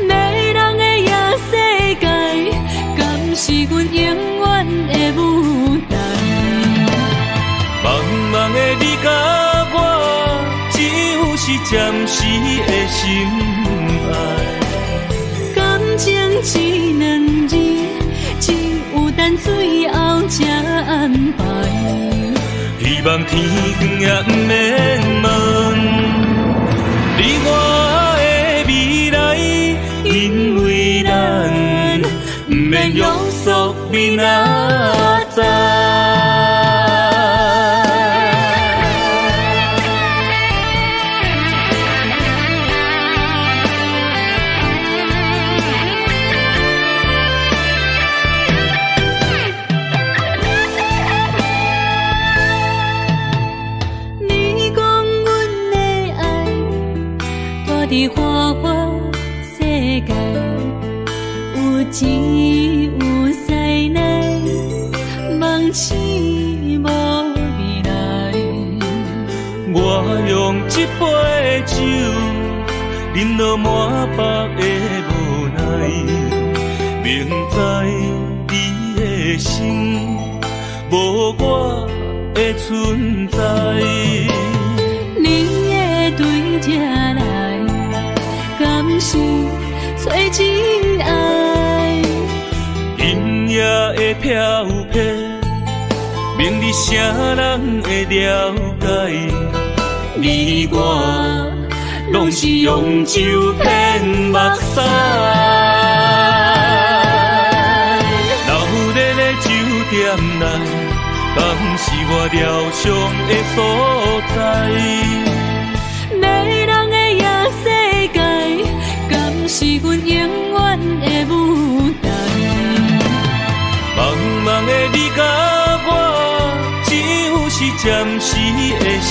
迷人的夜世界，敢是阮永远的舞台？茫茫的你甲我，只有是暂时的心爱。感情只两字，只有等最后才安排。希望天光也不免问你我的未来，因为咱不免约束明仔载。伫花花世界，有钱有势来，痴无未来。我用一杯酒，饮落满腹的无奈，明知伊的心无我的存在。你的对这来，敢是找真爱？音乐的飘撇，明日啥人会了解？你我拢是用酒骗目屎，流连的酒店内，敢是我疗伤的所在？迷人的夜世界，敢是阮永远的舞台？茫茫的你甲我，只有是暂时的心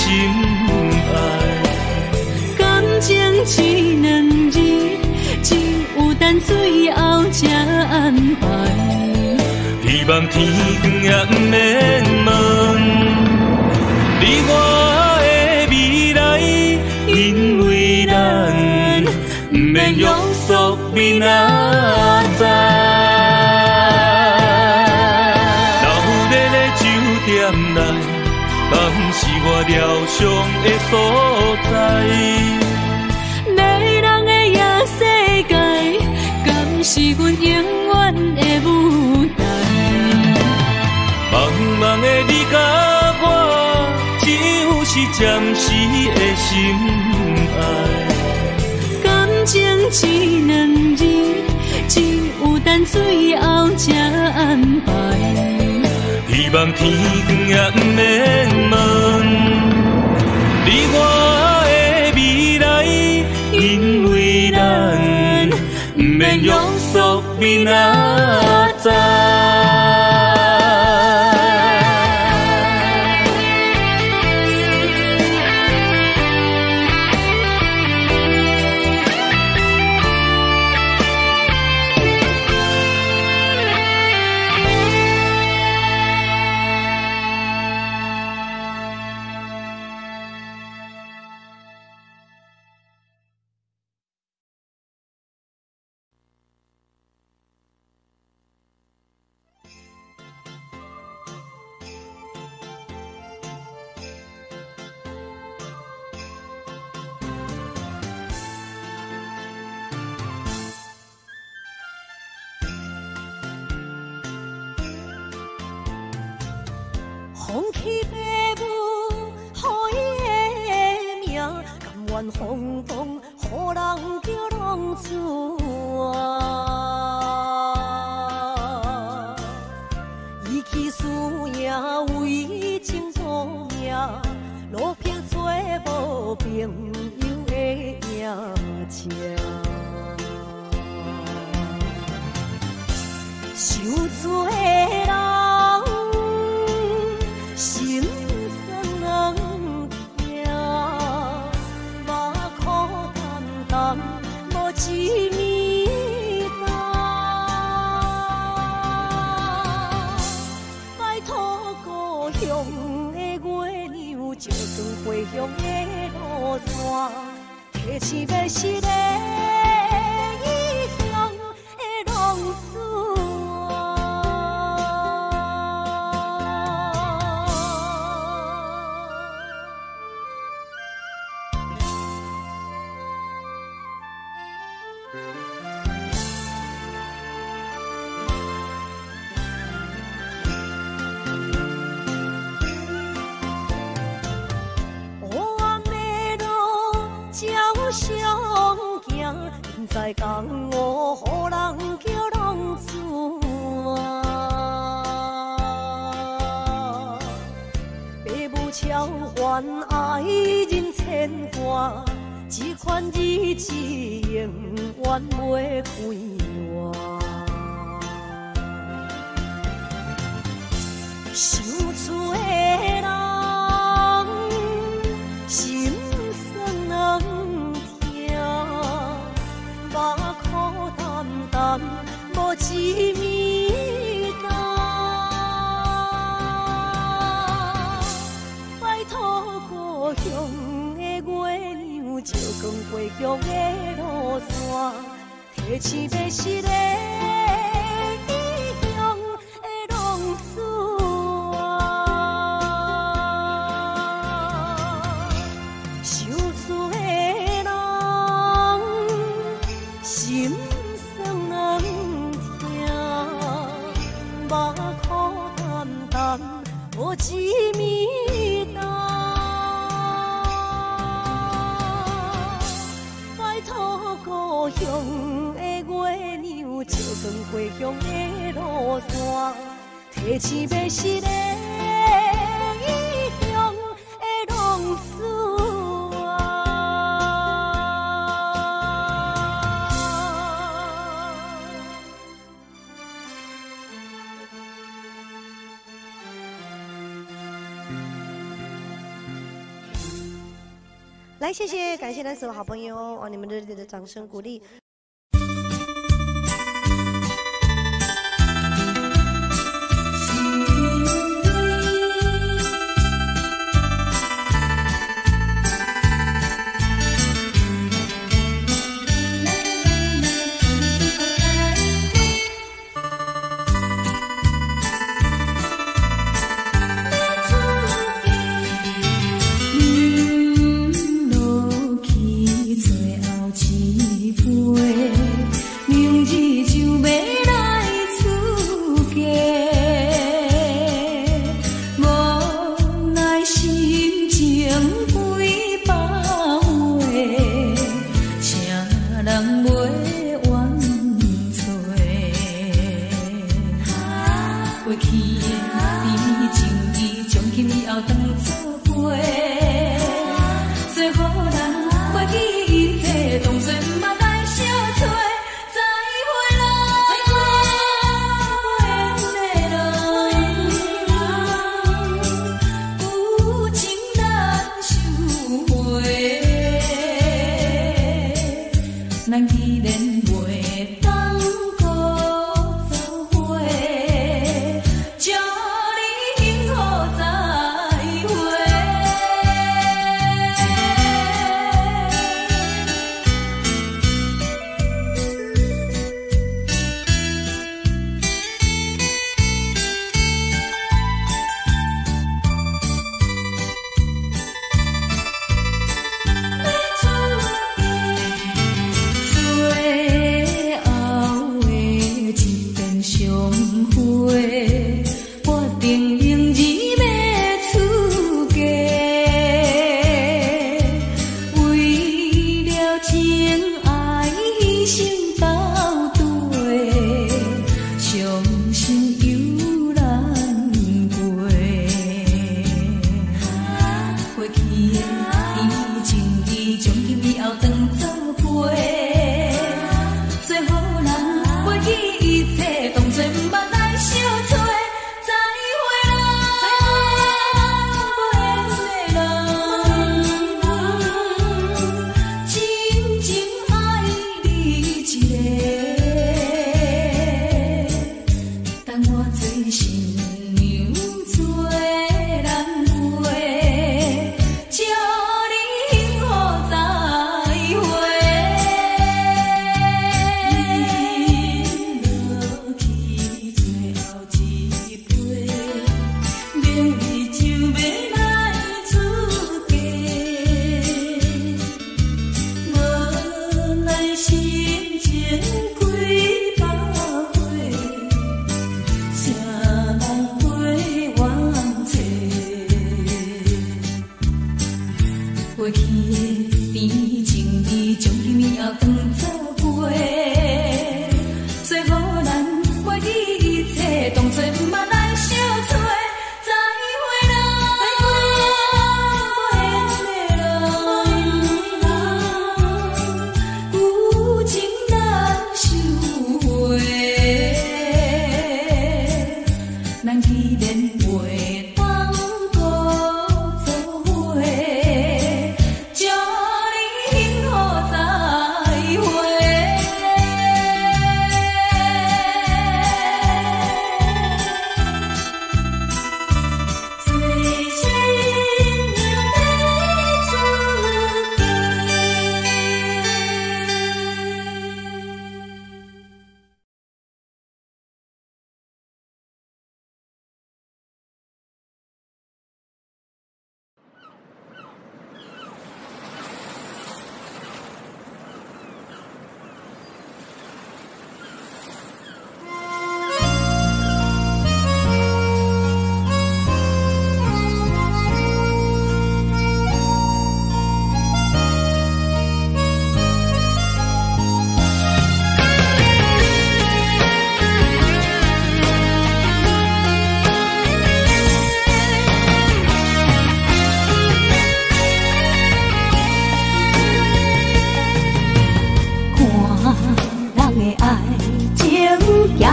爱。感情只两字，只有等最后才安排。希望天光也不免问，你我的未来，因为咱不免约束明仔载。流连的酒店内，敢是我疗伤的所在？迷人的夜世界，敢是阮永远的舞台？茫茫的你甲我，只有是暂时的心爱。感情只两字，只有等最后才安排。希望天光也不免问，你我的未来，因为咱不免约束明仔载。风起父母，予伊的名，甘愿风风，予人叫浪子啊。伊去输赢为情赌命，路偏做无朋友的赢情。受罪的人。心酸人听，目眶淡淡，无一面红。拜托故乡的月亮，照转回乡的路线，提醒要是个异乡的浪子。在江湖，予人叫浪子啊！父母超还爱人牵挂，这款日子永远袂开换。受罪的人，心酸人听。目眶淡淡，无一面红。照光过乡的路线，提起要失的异乡的浪子啊，受罪的人心酸痛，目眶淡淡无一面重。故乡的月亮照光过乡的路线，提起要失的异乡的浪子啊。来，谢谢，感谢咱所有好朋友哦，你们热烈的掌声鼓励。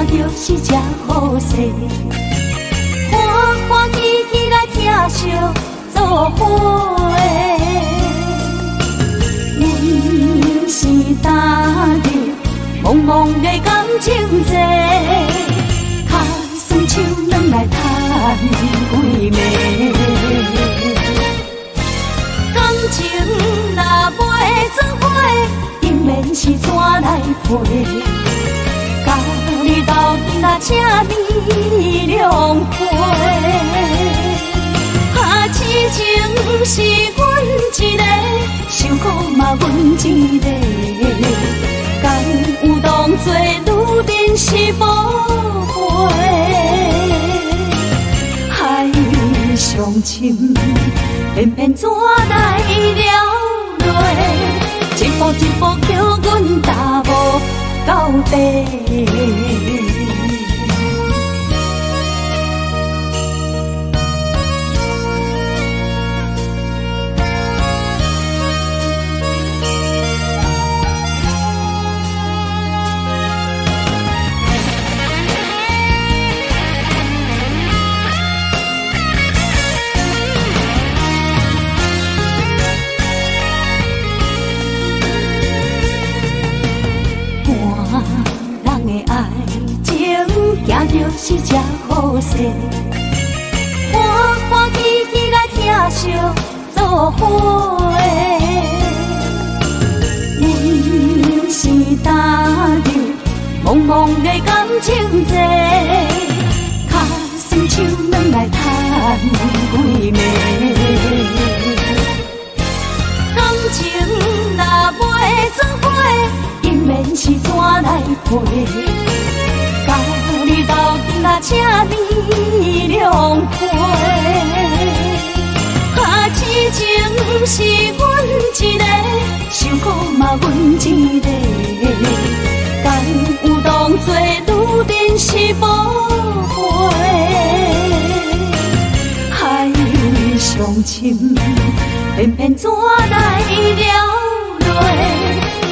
就是这好势，欢欢喜喜来疼惜做伙的。阮是今日茫茫的感情债，卡酸手软来叹几暝。感情若袂做伙，应免是怎来陪？甲你斗阵啊，请你谅解。痴情是阮一个，受苦嘛阮一个。敢有当作女人是宝贝？海上深，偏偏怎来了落？一步一步叫阮踏无到底。就是这好势，欢欢喜喜来疼惜做伙的。阮是今日茫茫的感情债，卡酸手软来叹几暝。感情若袂做伙，应免是怎来陪？甲你斗阵啊，请你谅解。痴情是阮一个，受苦嘛阮一个。敢有当作女人是宝贝？海上深，偏偏怎来了落？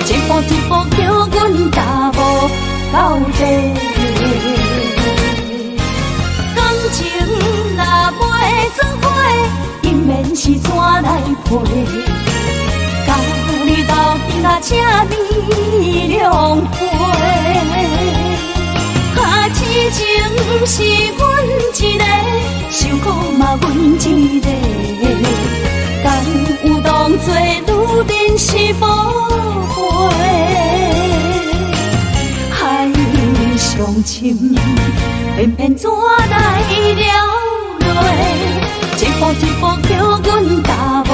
一步一步叫阮踏无到底。感情若袂做伙，应免是怎来陪？甲你斗阵啊，请你谅解。痴情是阮一个，受苦嘛阮一个。敢有当作女人是宝贝？海上深，偏偏怎来了落？一步一步叫阮踏无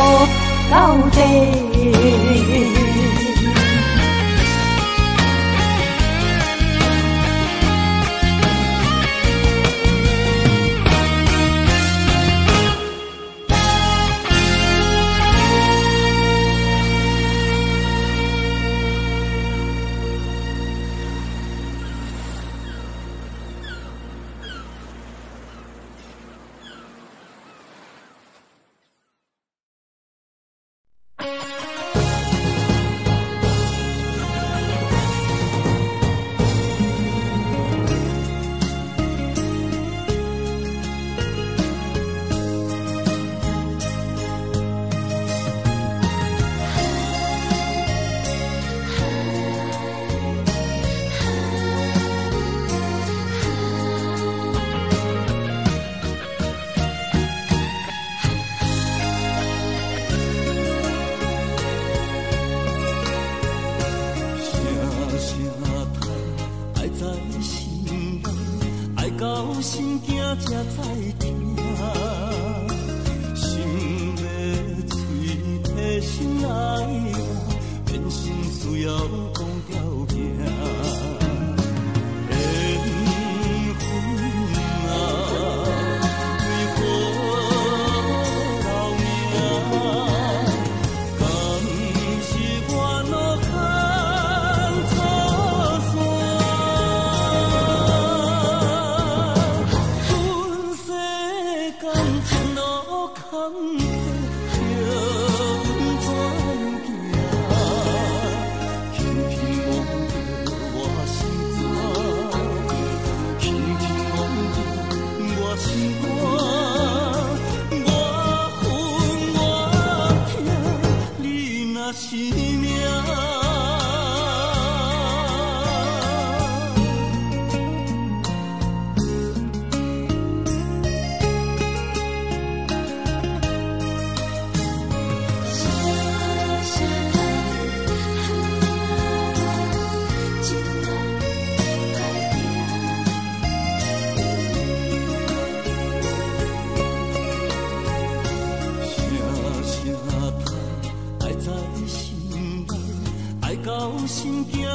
到底。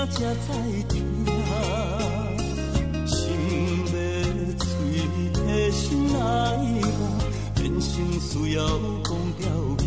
才知听，心要碎的心来吧，人生需要讲条件。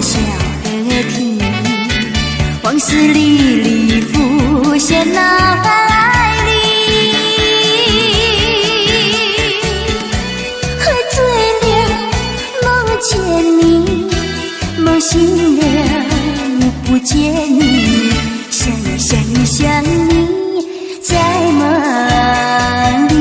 晓得天，往事历历浮现脑海里。喝醉了，梦见你，梦醒了，不见你，想呀想呀想你，在梦里。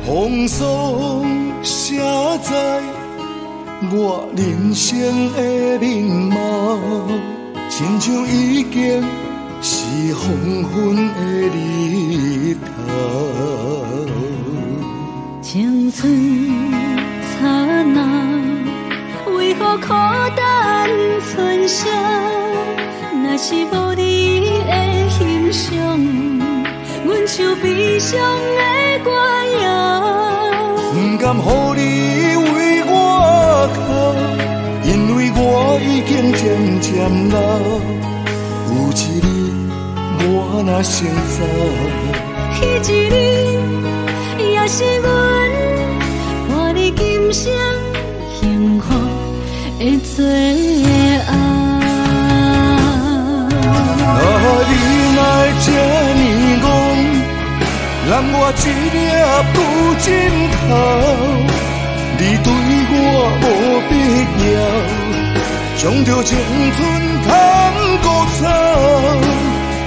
风霜写在我人生的面貌，亲像已经是黄昏的日头。青春刹那，为何孤单春宵？若是无你的欣赏，阮像悲伤的歌谣。不甘予你为我哭，因为我已经渐渐老。有一日我若先走，彼一日也是阮伴你今生幸福的最后。你来这呢戆，揽我一粒不枕头。你对我无必要，将着青春通孤草。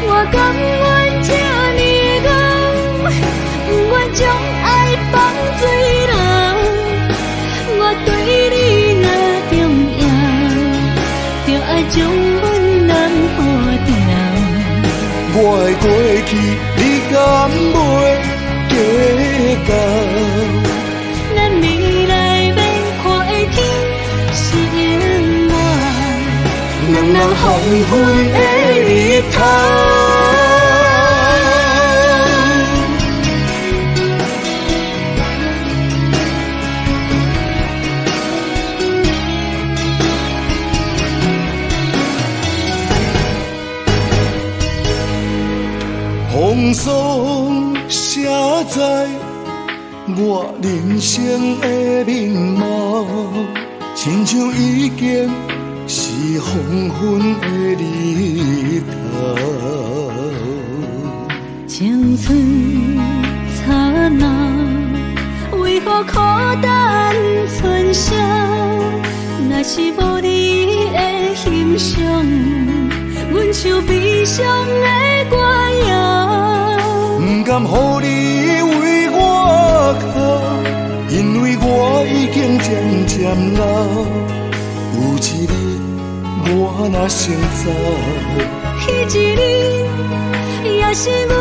我甘愿这呢戆，不愿将爱放水流。我对你若重要，就爱将阮人抱牢。我的过去，你敢袂计较？咱未来免看的天是永远，人人黄昏的日头。风霜写在我人生的面貌，亲像已经是黄昏的日头。青春刹那，为何孤单春宵？若是无你的欣赏，阮像悲伤的歌谣。不甘予你为我哭，因为我已经渐渐老。有一日我若先走，彼一日也是阮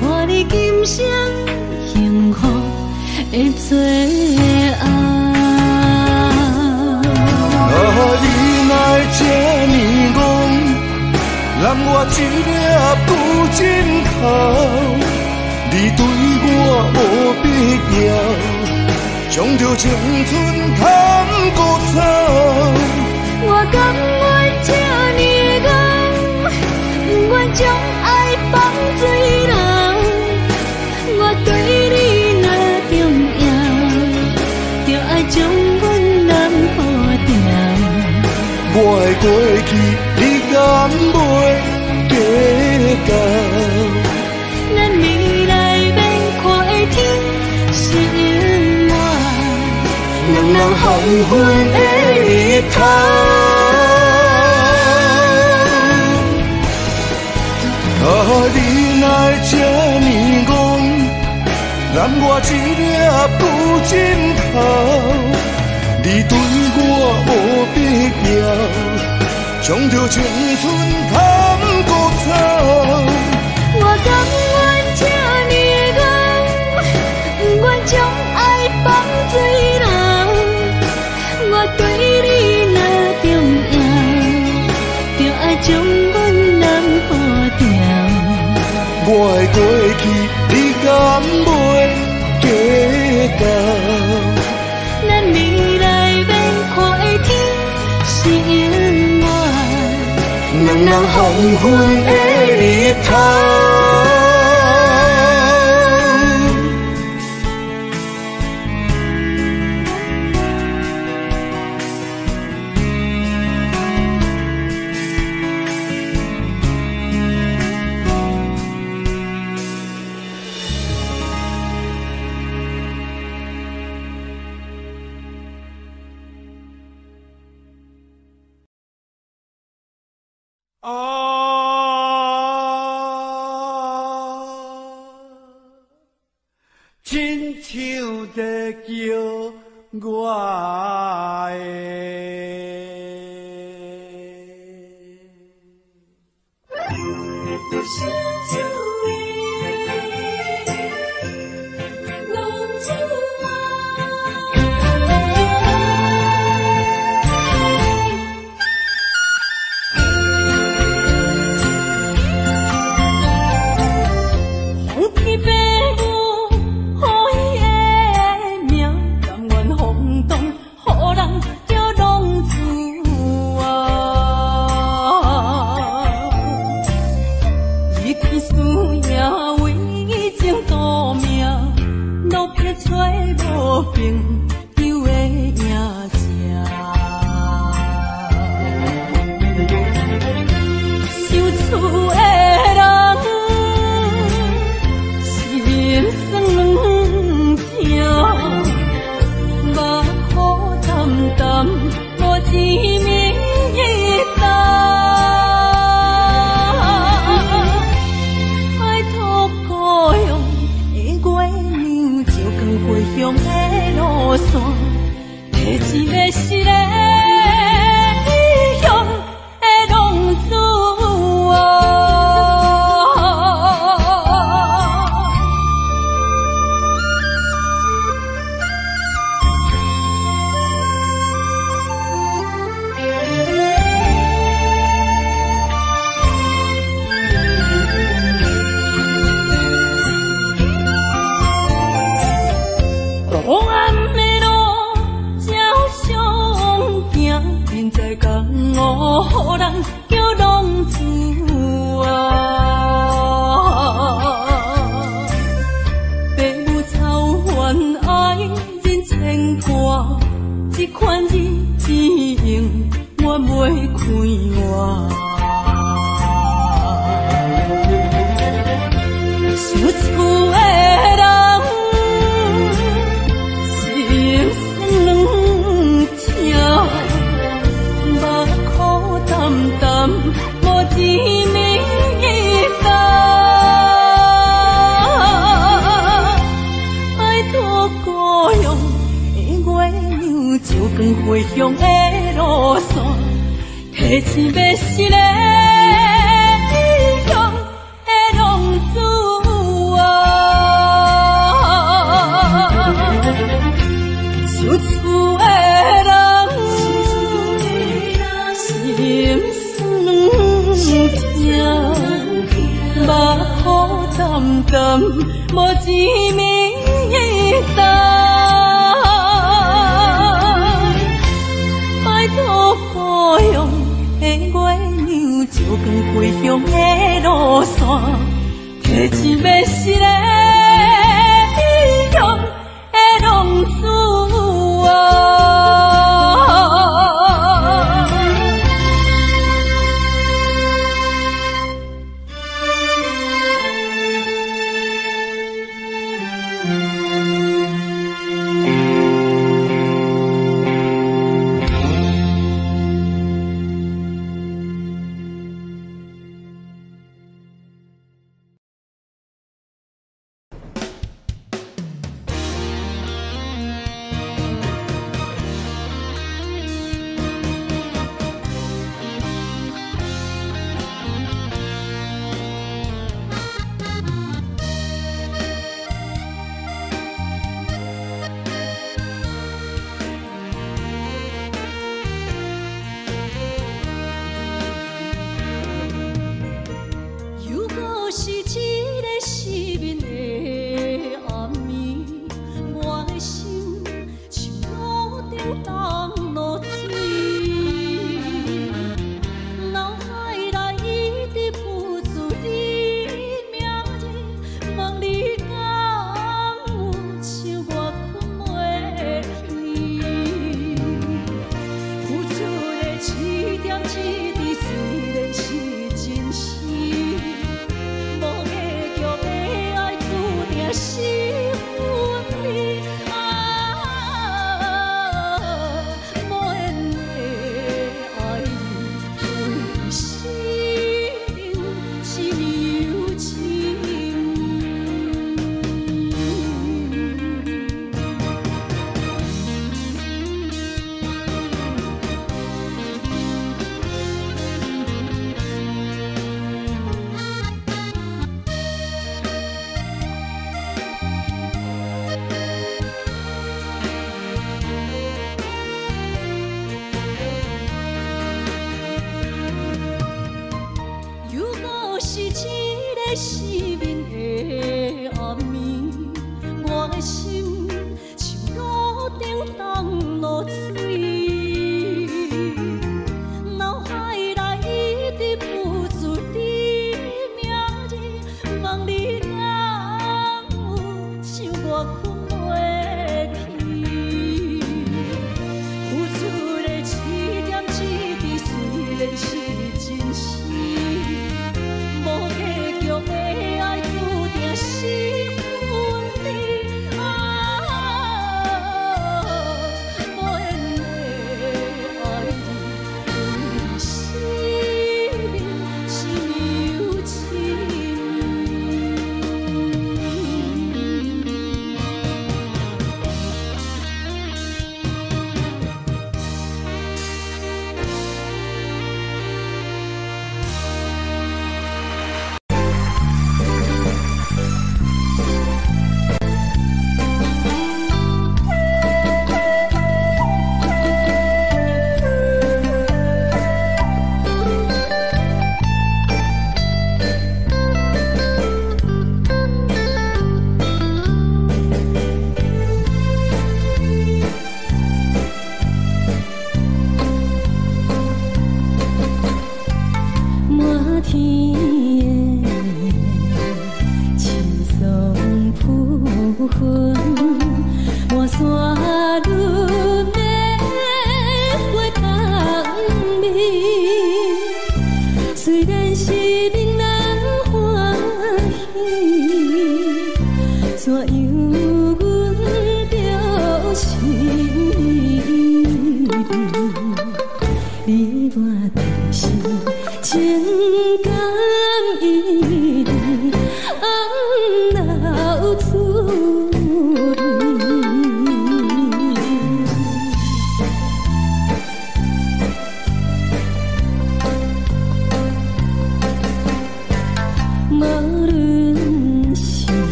伴你今生幸福的最后。你来这呢戆，揽我一粒不枕头。你对我无必要，将着青春通孤草。我甘愿这呢戆，不愿将爱放水流。我对你若重要，就爱将阮人抱牢。我的过去，你敢袂计较？咱未来免看的天是永远，人人黄昏的日头。你来这呢戆，揽我一粒不枕头。你对我无必要，将着青春通孤草。我甘愿这呢戆，不愿将爱放水流。我对你若重要，就爱将阮人抱牢。我的过去，你敢袂计较？咱未来免看的天是永远，人人黄昏的日头。亲像在叫我找无朋友的影子。受厝的人心酸痛，目苦淡淡无知名一担，爱托故乡的月亮，照光回乡的路线，提一个失个异乡的浪子啊。黑暗的路，照常行，现在江湖予人叫浪子啊。父母操怨爱人牵挂，这款日子用我袂开活。受厝的人。心酸两痛，目苦淡淡，无知名一担，爱托故乡的月亮，照光回乡的路线，提一个失个异乡的浪子啊。受厝的人，心酸痛，目苦淡淡，无知名一担，拜托故乡的月亮，照光回乡的路线，提一个失个异乡的浪子啊。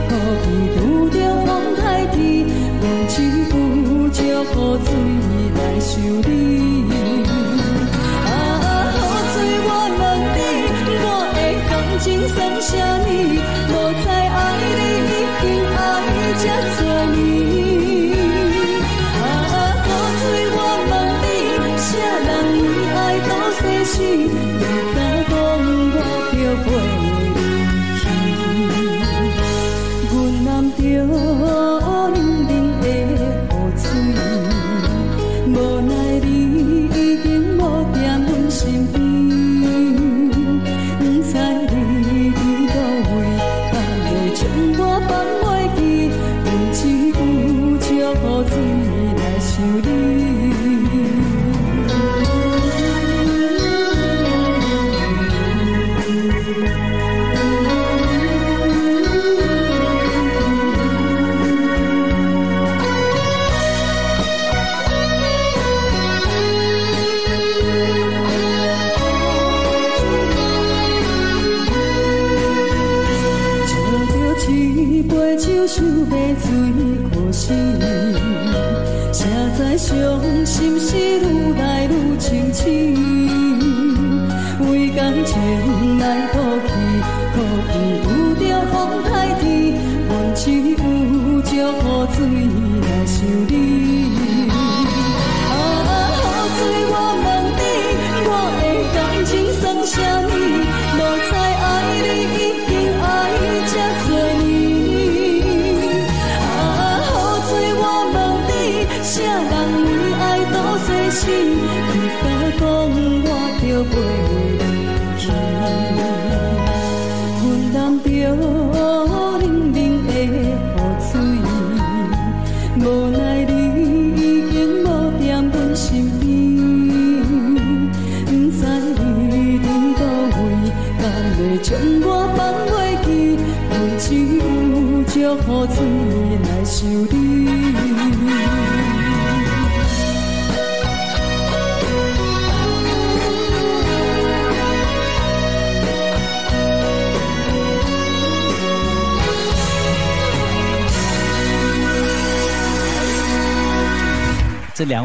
可比拄着风台天，望手。水来修理。情算啥呢？无再爱你，已经爱这多年。雨水我问你，啥人为爱到世死？你敢讲我着陪你去？阮揽着冷冷的雨水，无奈你已经无在阮身边。手买水可惜，谁知伤心事愈来愈清醒。为感情来哭泣，可见有着风台天，阮只有借雨水来修理。雨水我问你，我的感情算啥呢？无再爱你，已经爱这多年。啥人为爱到世死？你敢讲我着陪你去？阮揽着冷冷的雨水，无奈你已经无在阮身边。不知你伫倒位，敢会将我放袂记？阮只有借雨水来修理。这两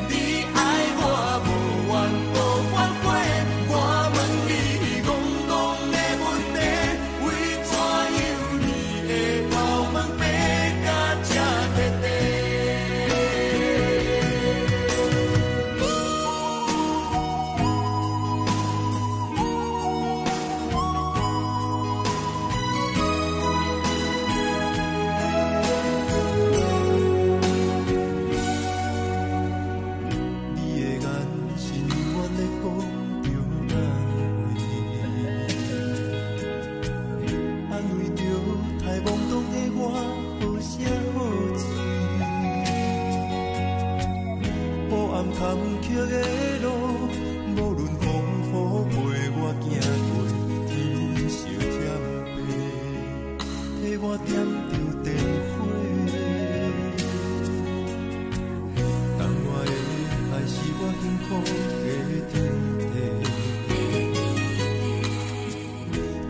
你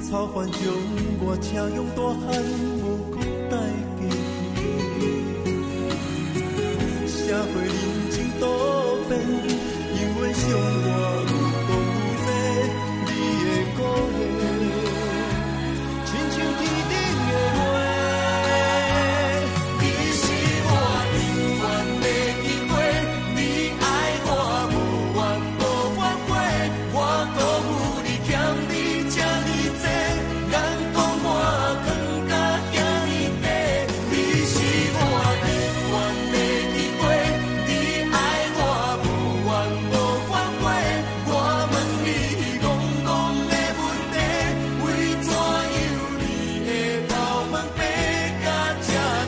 草原中，我请用大汉无讲代志。社会人情多变，因为生活有讲有多，你的鼓励，亲像天顶的花。你是我永远的依偎，你爱我无怨无反悔，我辜负你欠你这呢多，眼光我更加遐呢多。你是我永远的依偎，你爱我无怨无反悔，我问你戆戆的问题，为怎样你的头毛白甲这地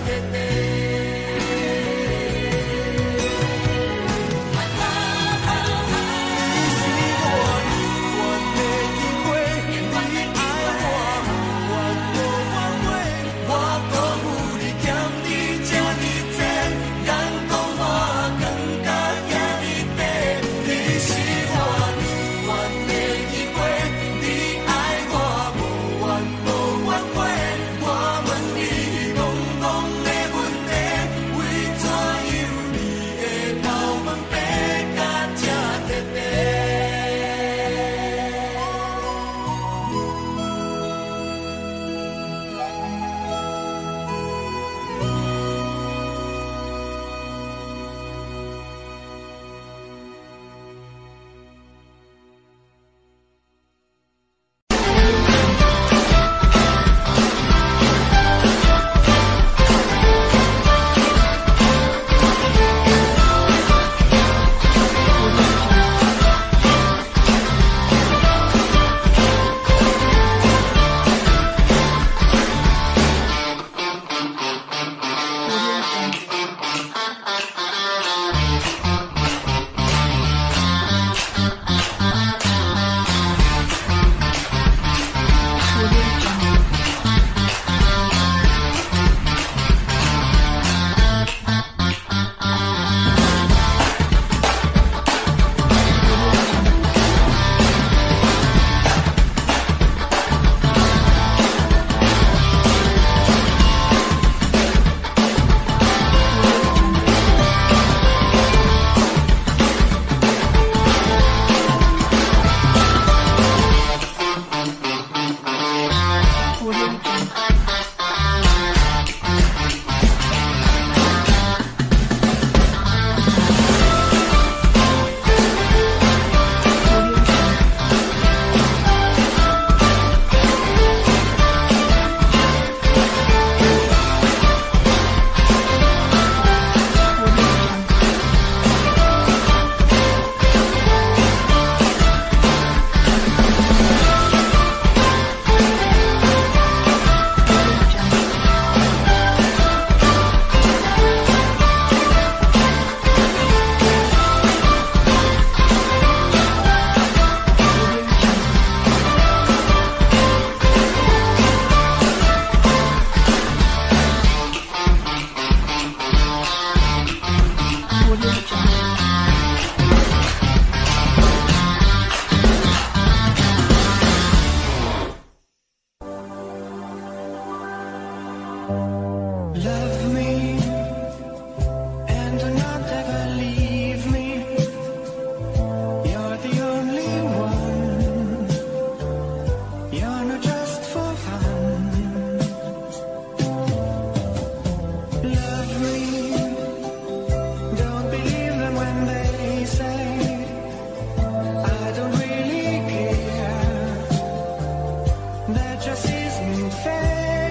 地？Love me and do not ever leave me. You're the only one. You're not just for fun. Love me. Don't believe them when they say I don't really care. That just isn't fair.